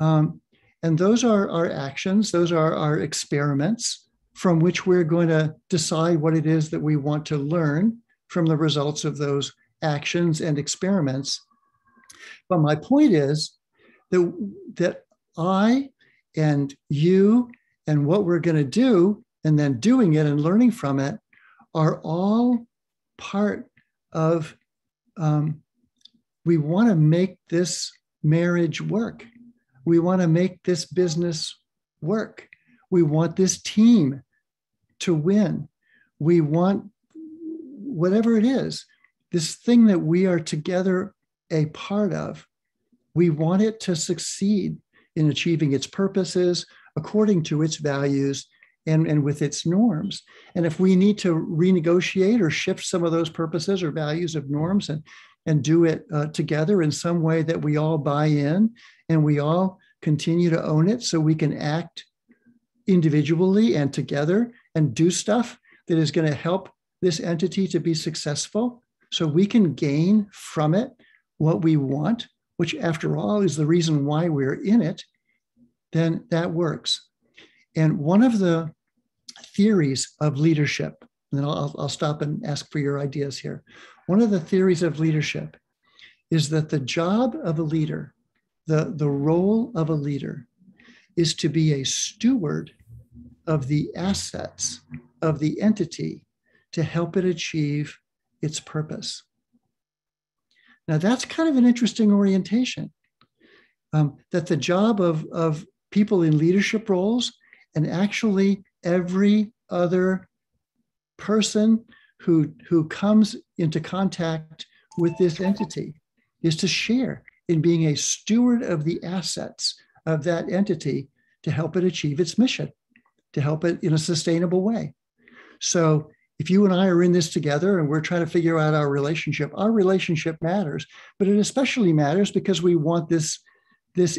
And those are our actions. Those are our experiments from which we're going to decide what it is that we want to learn from the results of those actions and experiments. But my point is that I and you and what we're going to do, and then doing it and learning from it, are all part of, we want to make this marriage work. We want to make this business work. We want this team to win. We want whatever it is, this thing that we are together a part of. We want it to succeed in achieving its purposes according to its values and with its norms. And if we need to renegotiate or shift some of those purposes or values of norms and do it together in some way that we all buy in and we all continue to own it, so we can act individually and together and do stuff that is going to help this entity to be successful, so we can gain from it what we want, which after all is the reason why we're in it, then that works. And one of the theories of leadership, and then I'll stop and ask for your ideas here. One of the theories of leadership is that the job of a leader, the role of a leader, is to be a steward of the assets of the entity to help it achieve its purpose. Now, that's kind of an interesting orientation, that the job of people in leadership roles, and actually every other person who comes into contact with this entity, is to share in being a steward of the assets of that entity to help it achieve its mission, to help it in a sustainable way. So If you and I are in this together and we're trying to figure out our relationship matters, but it especially matters because we want this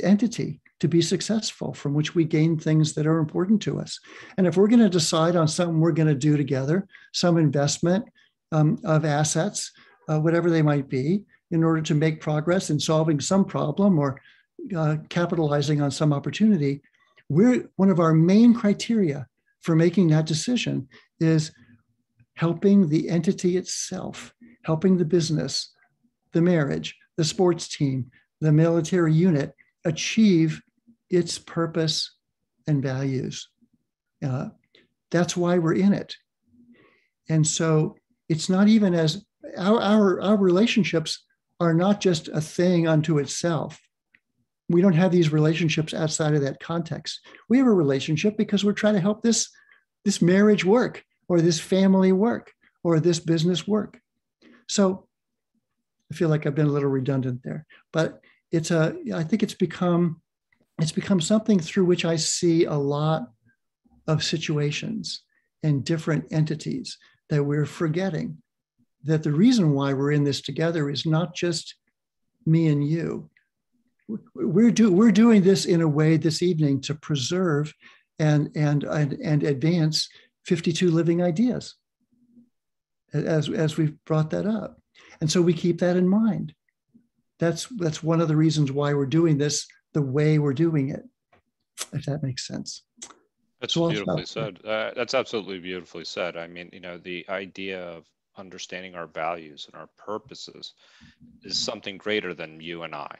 entity to be successful, from which we gain things that are important to us. And if we're going to decide on something we're going to do together, some investment of assets, whatever they might be, in order to make progress in solving some problem or capitalizing on some opportunity, one of our main criteria for making that decision is helping the entity itself, helping the business, the marriage, the sports team, the military unit achieve its purpose and values. That's why we're in it. And so it's not even as our relationships are not just a thing unto itself. We don't have these relationships outside of that context. We have a relationship because we're trying to help this marriage work, or this family work, or this business work. So I feel like I've been a little redundant there, but I think it's become something through which I see a lot of situations and different entities that we're forgetting that the reason why we're in this together is not just me and you. We're doing this in a way this evening to preserve and advance 52 living ideas, as we've brought that up. And so we keep that in mind. That's one of the reasons why we're doing this the way we're doing it, if that makes sense. That's beautifully said. That's absolutely beautifully said. I mean, the idea of understanding our values and our purposes is something greater than you and I.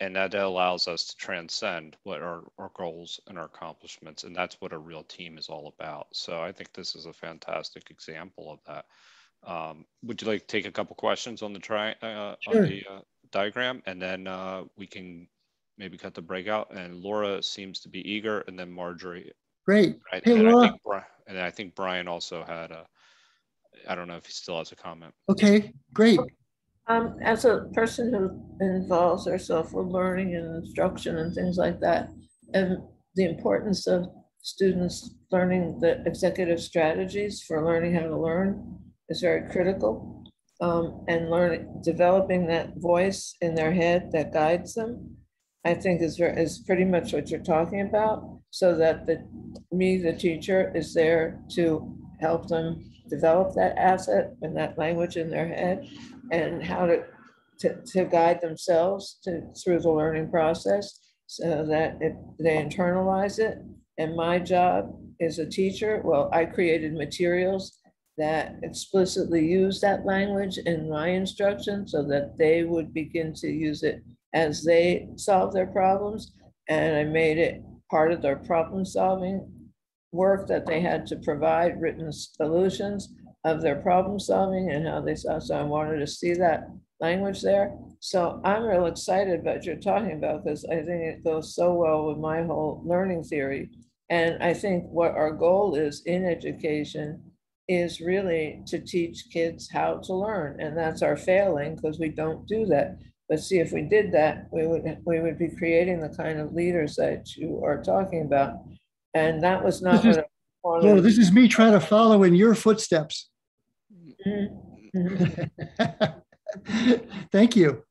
And that allows us to transcend what our goals and our accomplishments. And that's what a real team is all about. So I think this is a fantastic example of that. Would you like to take a couple questions on the Sure. on the diagram, and then we can maybe cut the break out? And Laura seems to be eager, and then Marjorie. Great. Right? Hey, and Laura. I think Brian also had I don't know if he still has a comment. Okay, great. As a person who involves herself with learning and instruction and things like that, and the importance of students learning the executive strategies for learning how to learn is very critical. And developing that voice in their head that guides them, I think is pretty much what you're talking about, so that the teacher, is there to help them develop that asset and that language in their head, and how to guide themselves through the learning process, so that they internalize it. And my job as a teacher, well, I created materials that explicitly use that language in my instruction, so that they would begin to use it as they solve their problems. And I made it part of their problem solving work, that they had to provide written solutions of their problem solving and how they saw. So I wanted to see that language there. So I'm real excited about what you're talking about, because I think it goes so well with my whole learning theory. And I think what our goal is in education is really to teach kids how to learn. And that's our failing, because we don't do that. But see, if we did that, we would be creating the kind of leaders that you are talking about. And that was not what I wanted. Well, this is me trying to follow in your footsteps. Mm-hmm. Thank you.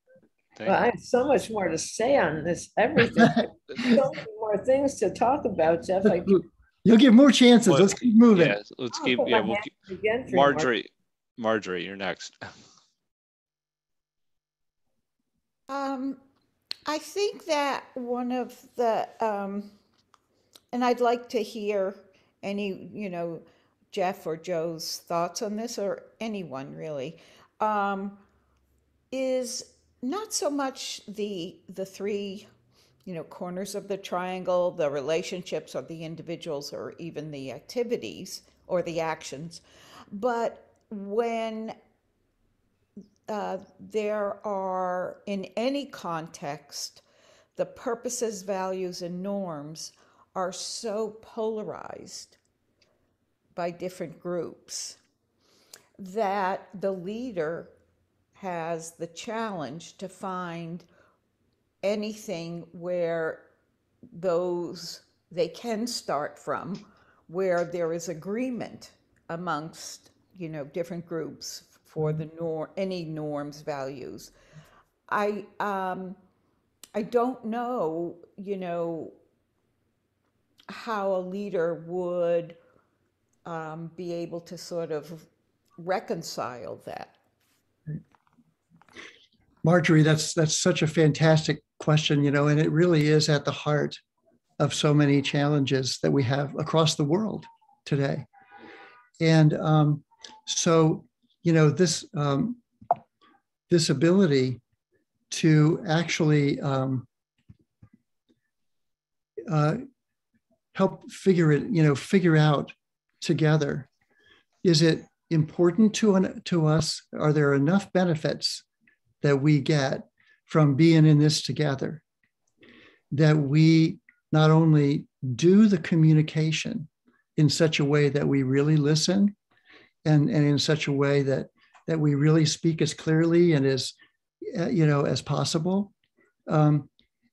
Well, I have so much more to say on this, everything. So many more things to talk about, Jeff. You'll get more chances. Let's keep moving. Yeah, let's keep. Yeah, we'll keep. Marjorie, you're next. I think that one of the, and I'd like to hear any, Jeff or Joe's thoughts on this, or anyone really, is not so much the three, corners of the triangle, the relationships or the individuals or even the activities or the actions, but when there are, in any context, the purposes, values, and norms are so polarized by different groups that the leader has the challenge to find anything where they can start from, where there is agreement amongst, different groups for the any norms, values. I don't know, how a leader would be able to sort of reconcile that. Marjorie, that's such a fantastic question, and it really is at the heart of so many challenges that we have across the world today. And so, this this ability to actually help figure out together, is it important to us? Are there enough benefits that we get from being in this together, that we not only do the communication in such a way that we really listen, and in such a way that we really speak as clearly and as as possible, and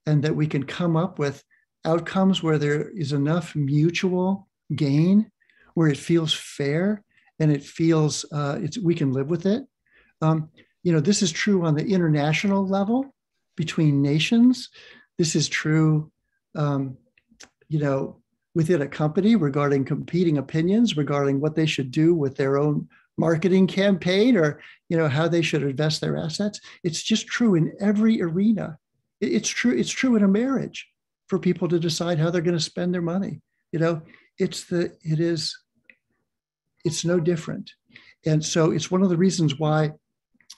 that we can come up with outcomes where there is enough mutual gain, where it feels fair and it feels we can live with it. This is true on the international level between nations. This is true, within a company regarding competing opinions regarding what they should do with their own marketing campaign, or how they should invest their assets. It's just true in every arena. It's true in a marriage for people to decide how they're going to spend their money. It's no different. And so it's one of the reasons why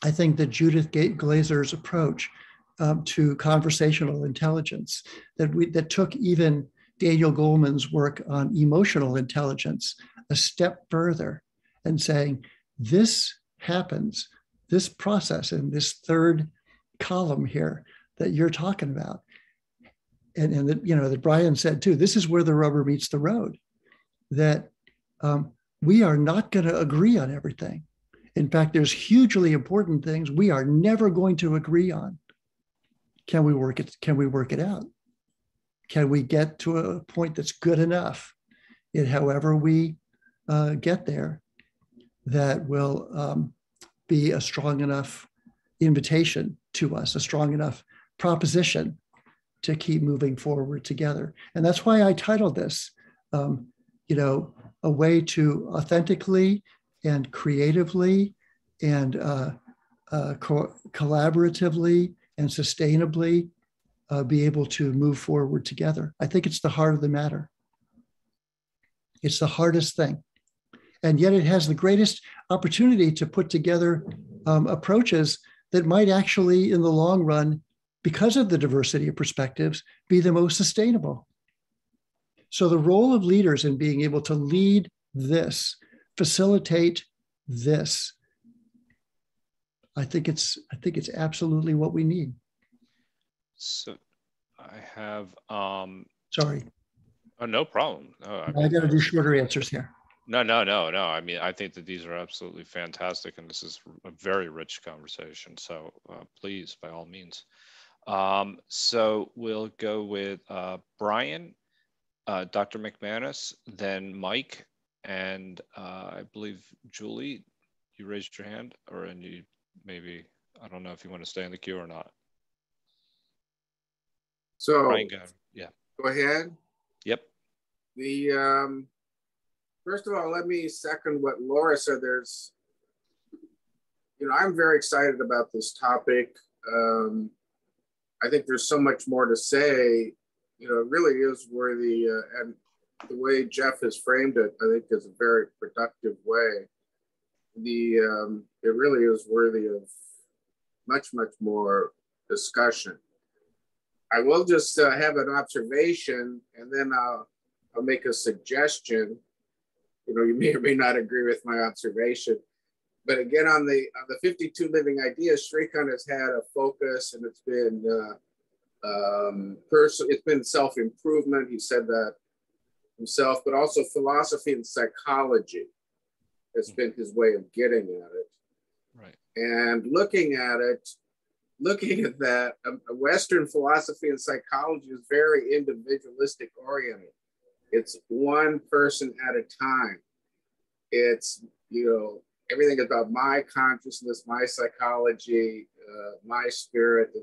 I think that Judith Glazer's approach to conversational intelligence, that took even Daniel Goleman's work on emotional intelligence a step further, and saying, this happens, this process in this third column here that you're talking about. And that Brian said too, this is where the rubber meets the road, that we are not going to agree on everything. In fact, there's hugely important things we are never going to agree on. Can we work it out? Can we get to a point that's good enough in however we get there, that will be a strong enough invitation to us, a strong enough proposition to keep moving forward together? And that's why I titled this, a way to authentically and creatively and collaboratively and sustainably be able to move forward together. I think it's the heart of the matter. It's the hardest thing. And yet it has the greatest opportunity to put together approaches that might actually, in the long run, because of the diversity of perspectives, be the most sustainable. So the role of leaders in being able to lead this, facilitate this, I think it's absolutely what we need. So I have Sorry. Oh, no problem. I got to do shorter answers here. No. I mean, I think that these are absolutely fantastic, and this is a very rich conversation. So please, by all means. So we'll go with Brian, Dr. McManus, then Mike, and I believe Julie, you raised your hand, and you maybe, I don't know if you want to stay in the queue or not. So Brian, go ahead. Yep. First of all, let me second what Laura said. I'm very excited about this topic. I think there's so much more to say. It really is worthy, and the way Jeff has framed it, I think, is a very productive way. It really is worthy of much more discussion. I will just have an observation, and then I'll make a suggestion. You may or may not agree with my observation, but again, on the 52 living ideas, Shrikant has had a focus, and it's been it's been self-improvement. He said that himself, but also philosophy and psychology has been his way of getting at it. Right. And looking at that, Western philosophy and psychology is very individualistic oriented. It's one person at a time. It's, everything about my consciousness, my psychology, my spirit.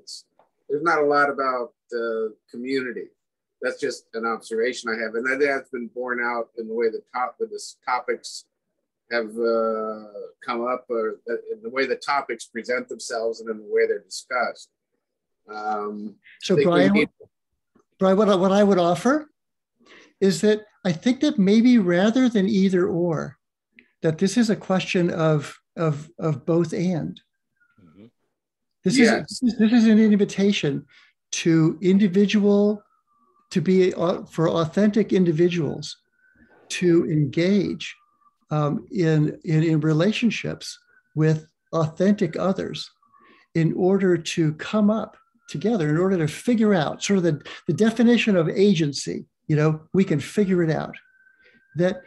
There's not a lot about community. That's just an observation I have. And that's been borne out in the way the topics have come up, or in the way the topics present themselves and in the way they're discussed. So Brian, what I would offer is that I think that maybe rather than either or, that this is a question of both and. Mm-hmm. This is an invitation to for authentic individuals to engage in relationships with authentic others in order to come up together, in order to figure out sort of the definition of agency. We can figure it out, that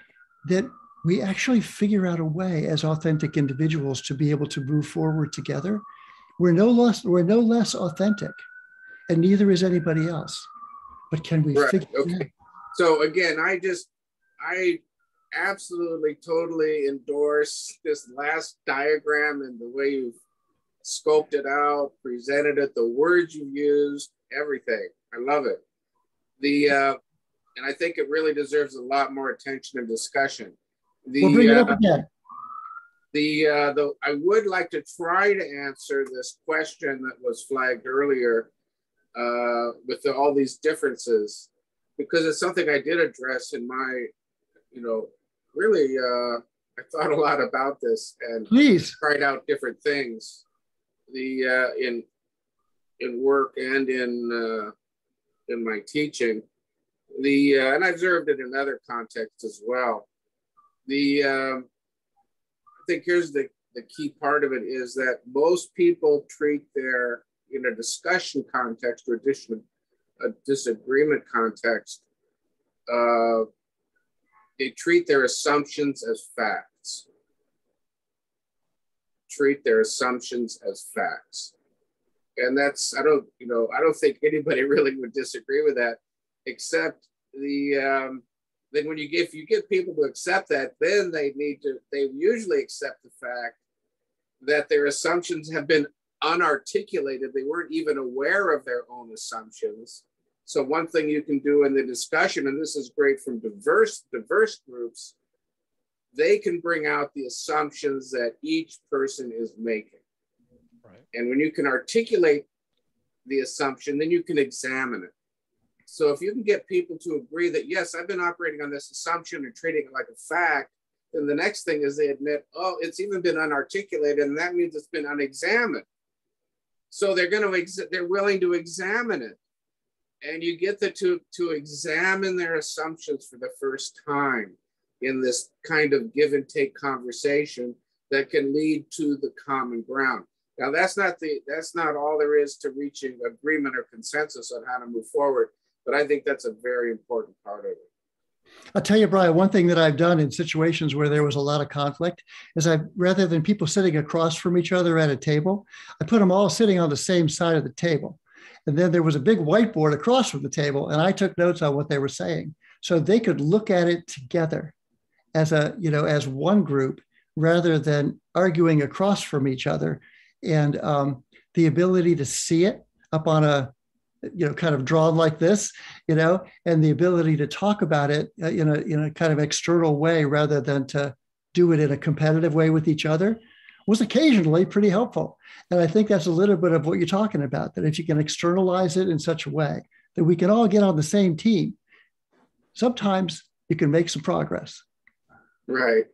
we actually figure out a way as authentic individuals to be able to move forward together. We're no less authentic, and neither is anybody else. But can we figure it out? So again, I absolutely, totally endorse this last diagram and the way you've scoped it out, presented it, the words you used, everything. I love it. And I think it really deserves a lot more attention and discussion. We'll bring it up again. I would like to try to answer this question that was flagged earlier with all these differences, because it's something I did address in my, really, I thought a lot about this and tried out different things, in work and in my teaching. And I observed it in other contexts as well. I think here's the key part of it is that most people treat in a discussion context or a disagreement context, they treat their assumptions as facts. And that's, I don't think anybody really would disagree with that, except then if you get people to accept that, then they usually accept the fact that their assumptions have been unarticulated. They weren't even aware of their own assumptions. So one thing you can do in the discussion, and this is great from diverse groups, they can bring out the assumptions that each person is making. Right. And when you can articulate the assumption, then you can examine it. So if you can get people to agree that, yes, I've been operating on this assumption and treating it like a fact, then the next thing is they admit, oh, it's even been unarticulated, and that means it's been unexamined. So they're willing to examine it. And you get them to examine their assumptions for the first time in this kind of give and take conversation that can lead to the common ground. Now, that's not all there is to reaching agreement or consensus on how to move forward. But I think that's a very important part of it. I'll tell you, Brian, one thing that I've done in situations where there was a lot of conflict is rather than people sitting across from each other at a table, I put them all sitting on the same side of the table. And then there was a big whiteboard across from the table, and I took notes on what they were saying so they could look at it together as one group rather than arguing across from each other. And the ability to see it up on a kind of drawn like this, and the ability to talk about it in a kind of external way rather than to do it in a competitive way with each other was occasionally pretty helpful. And I think that's a little bit of what you're talking about, that if you can externalize it in such a way that we can all get on the same team, sometimes you can make some progress. Right.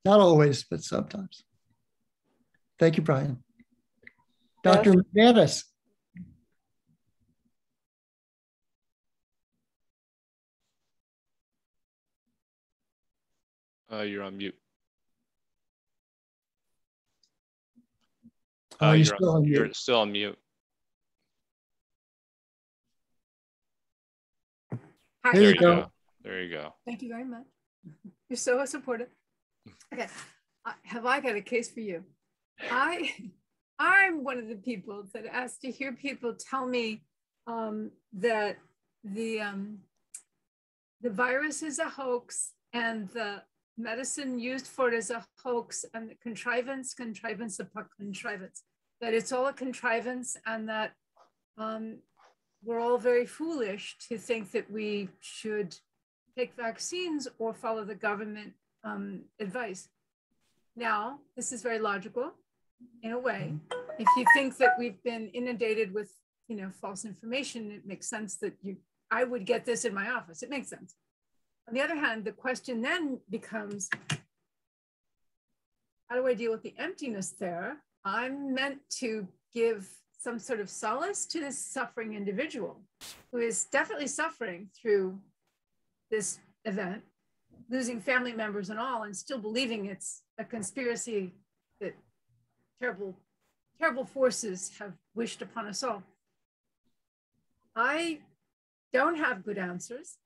Not always, but sometimes. Thank you, Brian. Dr. McManus. You're on mute. You're still on mute. You're still on mute. There you go. There you go. Thank you very much. You're so supportive. Okay, have I got a case for you? I'm one of the people that asked to hear people tell me that the virus is a hoax and the medicine used for it as a hoax and contrivance upon contrivance, that it's all a contrivance, and that we're all very foolish to think that we should take vaccines or follow the government advice. Now, this is very logical in a way. If you think that we've been inundated with, false information, it makes sense that I would get this in my office. It makes sense. On the other hand, the question then becomes, how do I deal with the emptiness there? I'm meant to give some sort of solace to this suffering individual who is definitely suffering through this event, losing family members and all, and still believing it's a conspiracy that terrible, terrible forces have wished upon us all. I don't have good answers.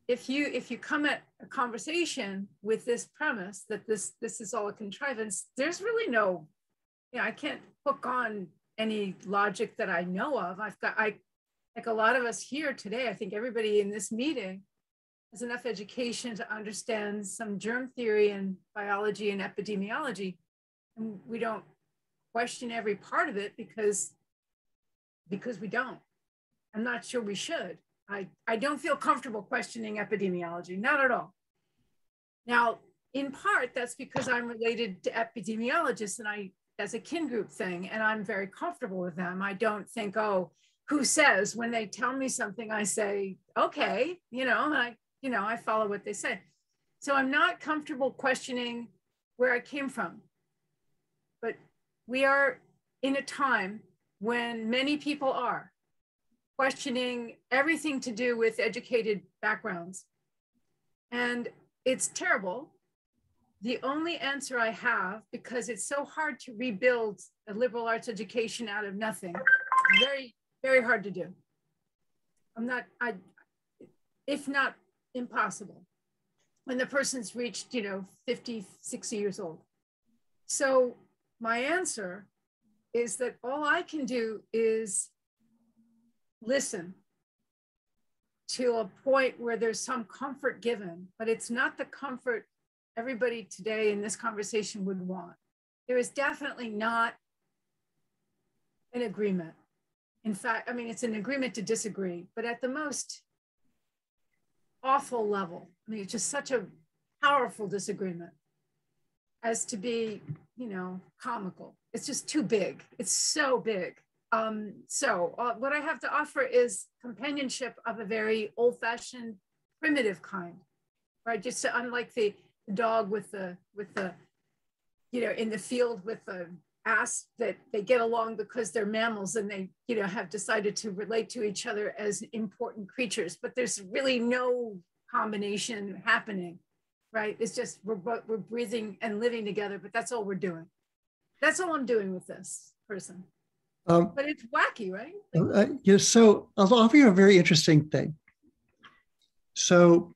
If you come at a conversation with this premise that this is all a contrivance, there's really no, I can't hook on any logic that I know of. Like a lot of us here today, I think everybody in this meeting has enough education to understand some germ theory and biology and epidemiology. And we don't question every part of it because we don't. I'm not sure we should. I don't feel comfortable questioning epidemiology, not at all. Now, in part, that's because I'm related to epidemiologists and that's a kin group thing, and I'm very comfortable with them. I don't think, oh, who says? When they tell me something, I say, okay, and I follow what they say. So I'm not comfortable questioning where I came from. But we are in a time when many people are questioning everything to do with educated backgrounds. And it's terrible. The only answer I have, because it's so hard to rebuild a liberal arts education out of nothing, very, very hard to do. If not impossible, when the person's reached, 50, 60 years old. So my answer is that all I can do is listen to a point where there's some comfort given, but it's not the comfort everybody today in this conversation would want. There is definitely not an agreement. In fact, it's an agreement to disagree, but at the most awful level. It's just such a powerful disagreement as to be, comical. It's just too big. It's so big. So what I have to offer is companionship of a very old-fashioned, primitive kind, right? Just unlike the dog with the in the field with the ass, that they get along because they're mammals and they have decided to relate to each other as important creatures, but there's really no combination happening, right? It's just we're breathing and living together, but that's all we're doing. That's all I'm doing with this person. But it's wacky, right? So I'll offer you a very interesting thing. So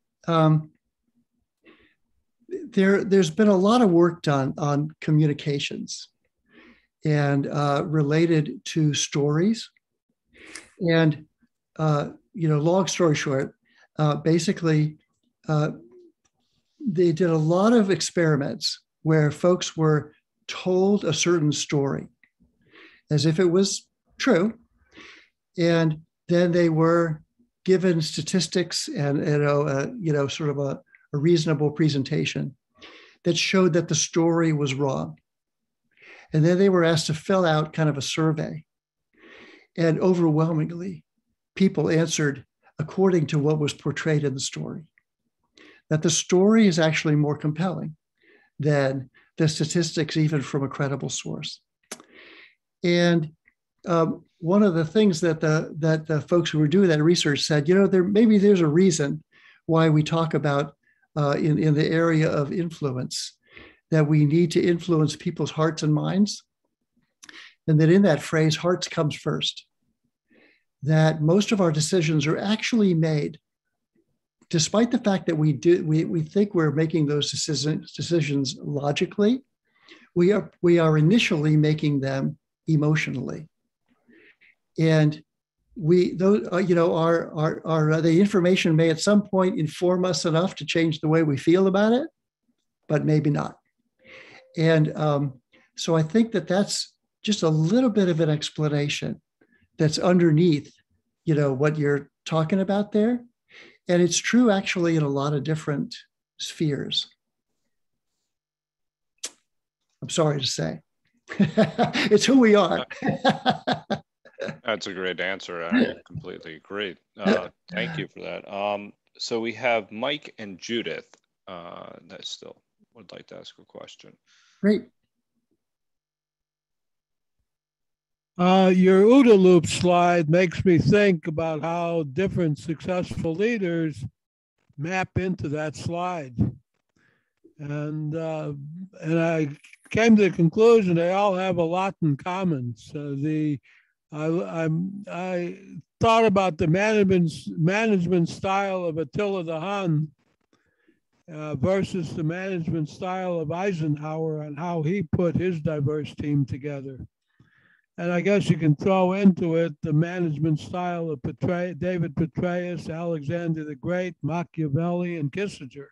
there's been a lot of work done on communications and related to stories. And, long story short, basically, they did a lot of experiments where folks were told a certain story as if it was true. And then they were given statistics and, sort of a reasonable presentation that showed that the story was wrong. And then they were asked to fill out kind of a survey. And overwhelmingly, people answered according to what was portrayed in the story, that the story is actually more compelling than the statistics, even from a credible source. And one of the things that the folks who were doing that research said, maybe there's a reason why we talk about in the area of influence, that we need to influence people's hearts and minds. And that in that phrase, hearts comes first. That most of our decisions are actually made, despite the fact that we think we're making those decisions logically, we are initially making them emotionally. And the information may at some point inform us enough to change the way we feel about it, but maybe not. And so I think that that's just a little bit of an explanation that's underneath, what you're talking about there. And it's true actually in a lot of different spheres. I'm sorry to say. It's who we are. That's a great answer. I completely agree. Thank you for that. So we have Mike and Judith that still would like to ask a question. Great. Your OODA loop slide makes me think about how different successful leaders map into that slide. And I came to the conclusion they all have a lot in common. So I thought about the management style of Attila the Hun versus the management style of Eisenhower and how he put his diverse team together. And I guess you can throw into it the management style of David Petraeus, Alexander the Great, Machiavelli, and Kissinger.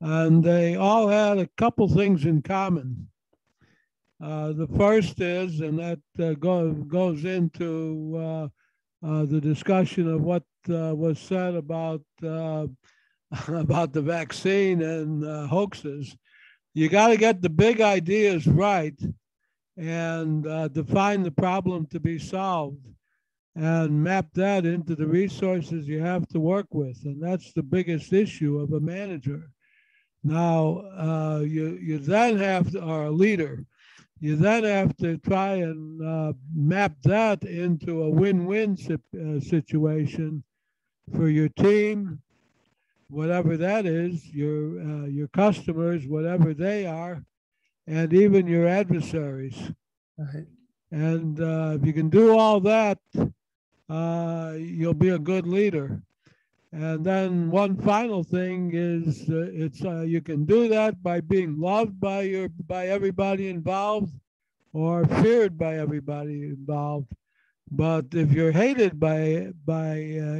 And they all had a couple things in common. The first is, and that goes into the discussion of what was said about the vaccine and hoaxes. You got to get the big ideas right and define the problem to be solved and map that into the resources you have to work with. And that's the biggest issue of a manager. Now, you then have to, or a leader, you then have to try and map that into a win-win situation for your team, whatever that is, your customers, whatever they are, and even your adversaries. Right. And if you can do all that, you'll be a good leader. And then one final thing is you can do that by being loved by everybody involved or feared by everybody involved. But if you're hated by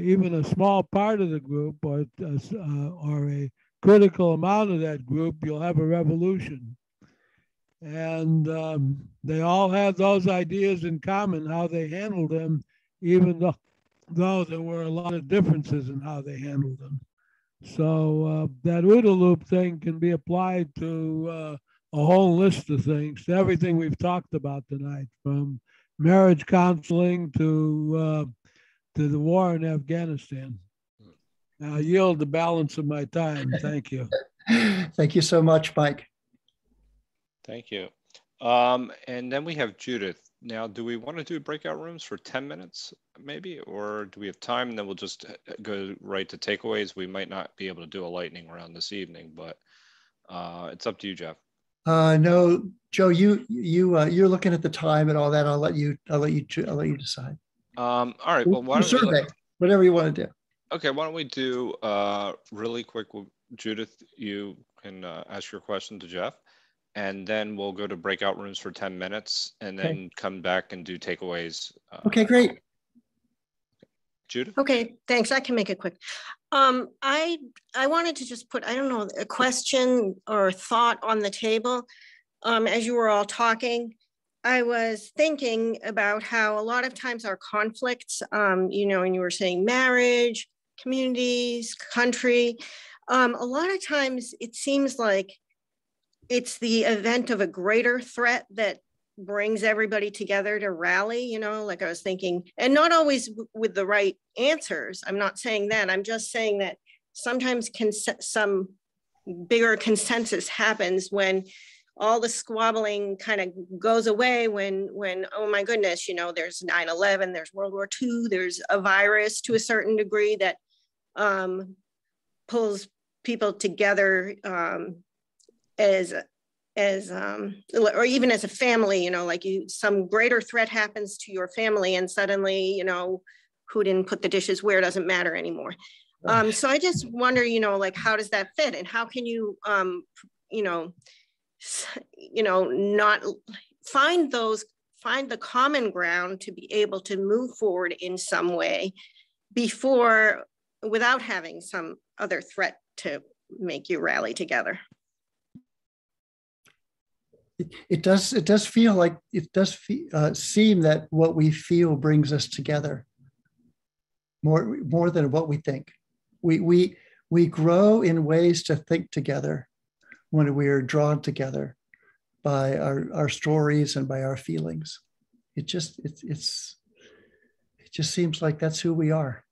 even a small part of the group or a critical amount of that group, you'll have a revolution. And they all had those ideas in common, how they handled them, even though there were a lot of differences in how they handled them. So that OODA loop thing can be applied to a whole list of things, to everything we've talked about tonight, from marriage counseling to the war in Afghanistan. I yield the balance of my time. Thank you. Thank you so much, Mike. Thank you. And then we have Judith. Now, do we want to do breakout rooms for 10 minutes maybe, or do we have time and then we'll just go right to takeaways? We might not be able to do a lightning round this evening, but it's up to you, Jeff. No, Joe, you're looking at the time and all that. I'll let you decide. All right. Well, why don't we whatever you want to do. Okay. Why don't we do really quick? Judith, you can ask your question to Jeff, and then we'll go to breakout rooms for 10 minutes and then come back and do takeaways. Okay, great. Judith? Okay, thanks. I can make it quick. I wanted to just put, I don't know, a question or thought on the table. As you were all talking, I was thinking about how a lot of times our conflicts, and you were saying marriage, communities, country, a lot of times it seems like it's the event of a greater threat that brings everybody together to rally, like I was thinking, and not always with the right answers. I'm not saying that. I'm just saying that sometimes some bigger consensus happens when all the squabbling kind of goes away, when oh my goodness, there's 9/11, there's World War II, there's a virus to a certain degree that pulls people together as or even as a family, like some greater threat happens to your family and suddenly, who didn't put the dishes where doesn't matter anymore. So I just wonder, like, how does that fit, and how can you, not find the common ground to be able to move forward in some way without having some other threat to make you rally together. it does feel like seem that what we feel brings us together more than what we think. We grow in ways to think together when we are drawn together by our stories and by our feelings. It just seems like that's who we are.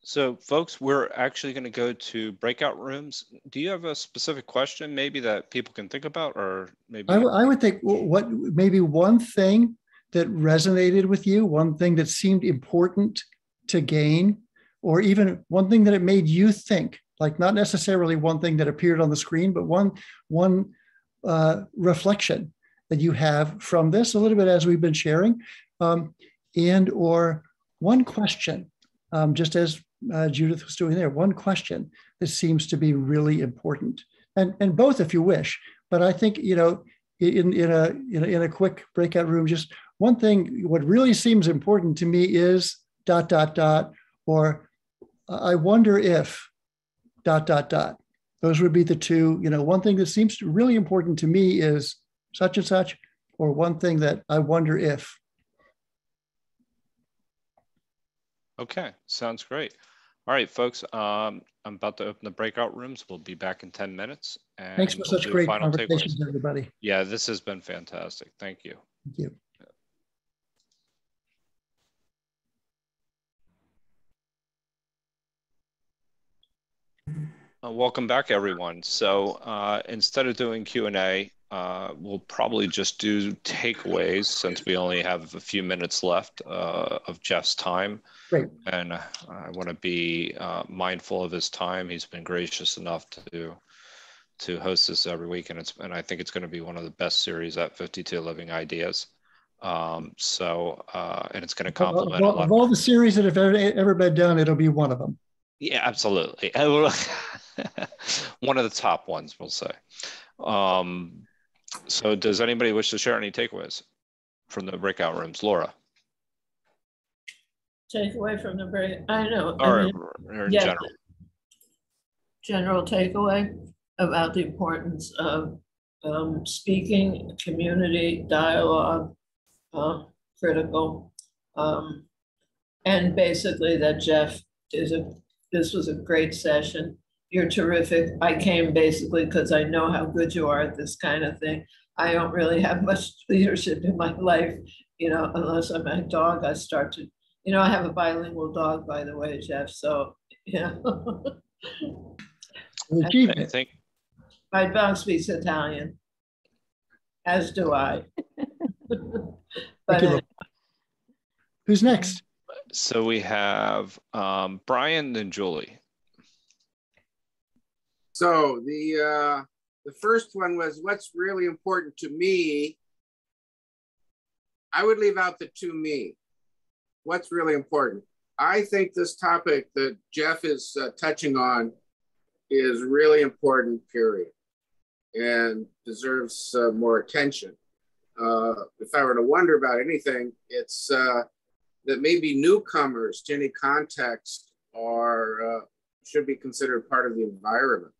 So folks, we're actually going to go to breakout rooms. Do you have a specific question maybe that people can think about, or maybe? I would think what maybe one thing that resonated with you, one thing that seemed important to gain, or even one thing that it made you think, like not necessarily one thing that appeared on the screen, but one reflection that you have from this, a little bit as we've been sharing, and or one question, just as Judith was doing there, one question that seems to be really important, and both if you wish. But I think, you know, in a quick breakout room, just one thing, what really seems important to me is ... or I wonder if ... Those would be the two, you know, one thing that seems really important to me is such and such, or one thing that I wonder if. Okay, sounds great. All right, folks, I'm about to open the breakout rooms. We'll be back in 10 minutes. And Thanks for we'll such do great final conversations, takeaways. everybody. Yeah, this has been fantastic. Thank you. Thank you. Welcome back, everyone. So instead of doing Q&A, we'll probably just do takeaways since we only have a few minutes left of Jeff's time. Great. And I want to be mindful of his time. He's been gracious enough to host this every week, and I think it's going to be one of the best series at 52 Living Ideas. And it's going to complement a lot of all the series that have ever been done, it'll be one of them. Yeah, absolutely. One of the top ones, we'll say. So does anybody wish to share any takeaways from the breakout rooms? Laura? Takeaway from the break, I know. Or in general. General takeaway about the importance of speaking, community, dialogue, critical, and basically that Jeff this was a great session. You're terrific. I came basically because I know how good you are at this kind of thing. I don't really have much leadership in my life, you know, unless I'm a dog. I start to, you know, I have a bilingual dog, by the way, Jeff. So, yeah. I think my dog speaks Italian, as do I. But who's next? So we have Brian and Julie. So the first one was what's really important to me. I would leave out the to me. What's really important? I think this topic that Jeff is touching on is really important, period, and deserves more attention. If I were to wonder about anything, it's that maybe newcomers to any context should be considered part of the environment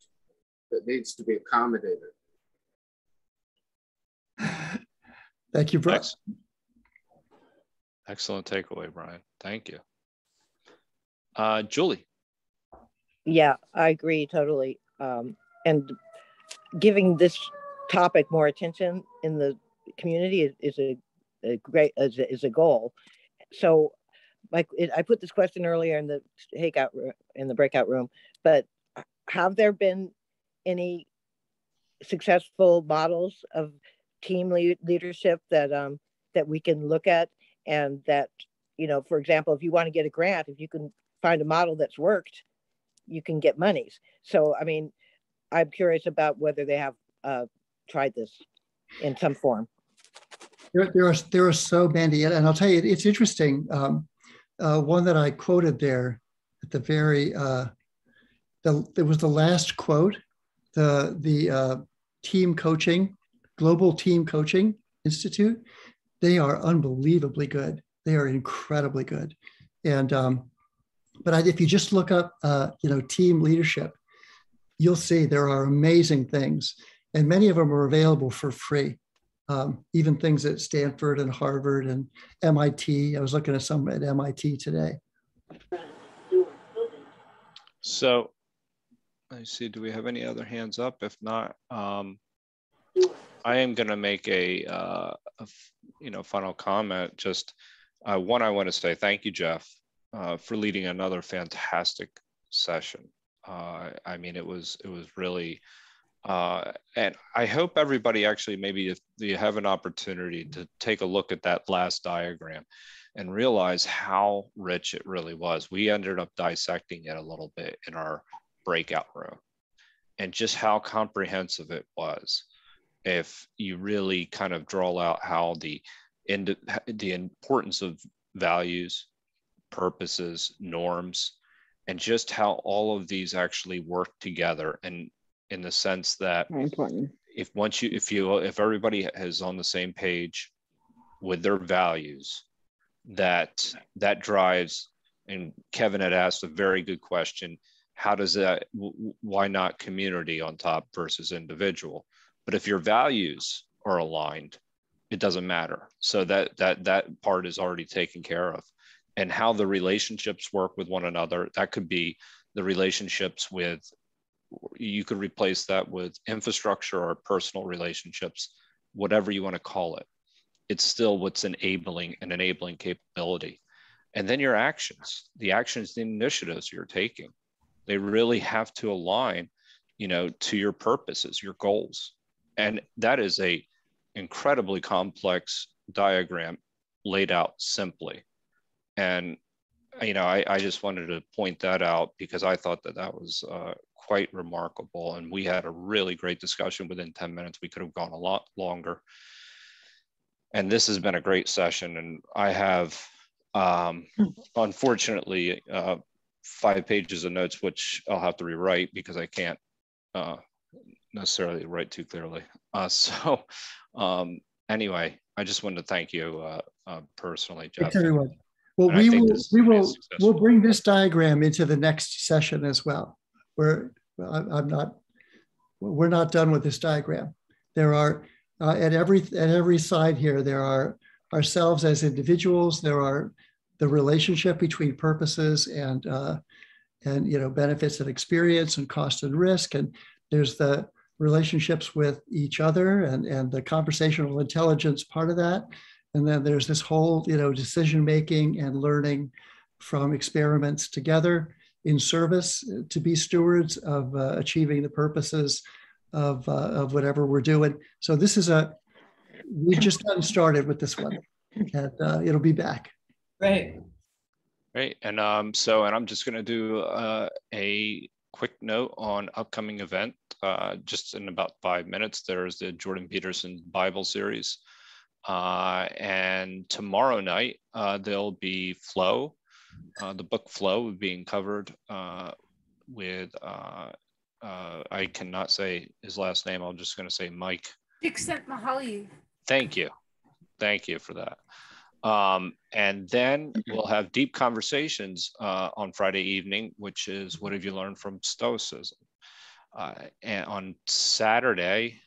that needs to be accommodated. Thank you, Brian. Excellent takeaway, Brian. Thank you. Julie. Yeah, I agree totally. And giving this topic more attention in the community is a goal. So, like I put this question earlier in the breakout room, but have there been any successful models of team leadership that we can look at, and that, you know, for example, if you want to get a grant, if you can find a model that's worked, you can get monies. So, I mean, I'm curious about whether they have tried this in some form. There are so many, and I'll tell you, it's interesting. One that I quoted there at the very, it was the last quote. The team coaching, Global Team Coaching Institute. They are unbelievably good. They are incredibly good, and but if you just look up, team leadership, you'll see there are amazing things. and many of them are available for free. Even things at Stanford and Harvard and MIT. I was looking at some at MIT today. So, let me see, do we have any other hands up? If not, I am going to make a final comment. Just one, I want to say thank you, Jeff, for leading another fantastic session. I mean, it was really, and I hope everybody actually, maybe if you have an opportunity to take a look at that last diagram and realize how rich it really was. We ended up dissecting it a little bit in our breakout room, and just how comprehensive it was. If you really kind of draw out how the importance of values, purposes, norms, and just how all of these actually work together, and in the sense that very important. If everybody is on the same page with their values, that drives. And Kevin had asked a very good question: how does that? Why not community on top versus individual? But if your values are aligned, it doesn't matter. So that part is already taken care of. And how the relationships work with one another, that could be the relationships with, you could replace that with infrastructure or personal relationships, whatever you want to call it. It's still what's enabling capability. And then your actions, the initiatives you're taking, they really have to align, to your purposes, your goals. And that is a incredibly complex diagram laid out simply. And, I just wanted to point that out because I thought that was quite remarkable. And we had a really great discussion within 10 minutes. We could have gone a lot longer. And this has been a great session. And I have, unfortunately, 5 pages of notes, which I'll have to rewrite because I can't necessarily write too clearly. Anyway, I just wanted to thank you personally, Jeff. Thanks, everyone. Well, we'll bring this diagram into the next session as well. We're not done with this diagram. There are at every side here, there are ourselves as individuals. There are the relationship between purposes and benefits and experience and cost and risk. And there's the relationships with each other and the conversational intelligence part of that. And then there's this whole, decision-making and learning from experiments together in service to be stewards of achieving the purposes of whatever we're doing. So this is we just gotten started with this one, and it'll be back. Right. Great. And I'm just going to do a quick note on upcoming event. Just in about 5 minutes, there's the Jordan Peterson Bible series. And tomorrow night, there'll be Flow, the book Flow being covered with, I cannot say his last name. I'm just going to say Mike. Csikszentmihalyi. Thank you. Thank you for that. And then we'll have deep conversations on Friday evening, which is what have you learned from Stoicism? And on Saturday,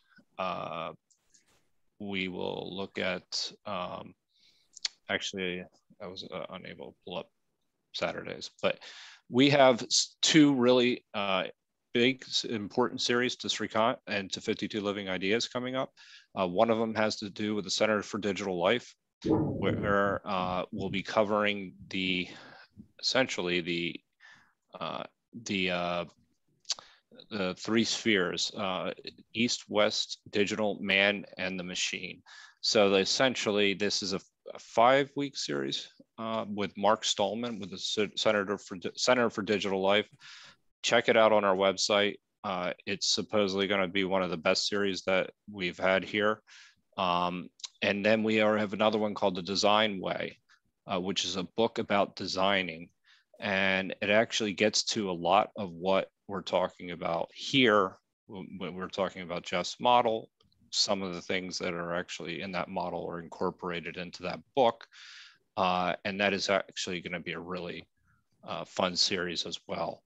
we will look at, actually, I was unable to pull up Saturdays, but we have 2 really big, important series to Srikant and to 52 Living Ideas coming up. One of them has to do with the Center for Digital Life, where we'll be covering essentially the 3 spheres, East, West, digital, man, and the machine. So essentially, this is a 5-week series with Mark Stallman with the Center for Digital Life. Check it out on our website. It's supposedly going to be one of the best series that we've had here. And then we have another one called The Design Way, which is a book about designing. And it actually gets to a lot of what we're talking about here when we're talking about Jeff's model. Some of the things that are actually in that model are incorporated into that book. And that is actually going to be a really fun series as well.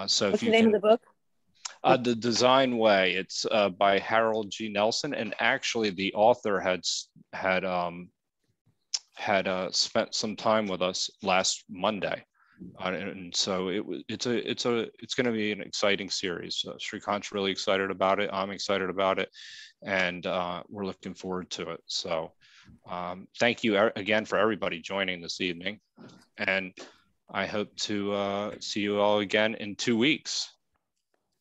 So what's the name of the book? The Design Way. It's by Harold G. Nelson, and actually the author had spent some time with us last Monday, and so it's going to be an exciting series. Shrikant's really excited about it. I'm excited about it, and we're looking forward to it. So thank you again for everybody joining this evening, and I hope to see you all again in 2 weeks.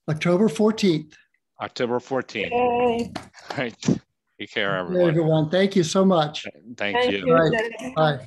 October 14th. October 14th. Yay. All right. Take care, everyone. Everyone, thank you so much. Thank you. All right. Bye.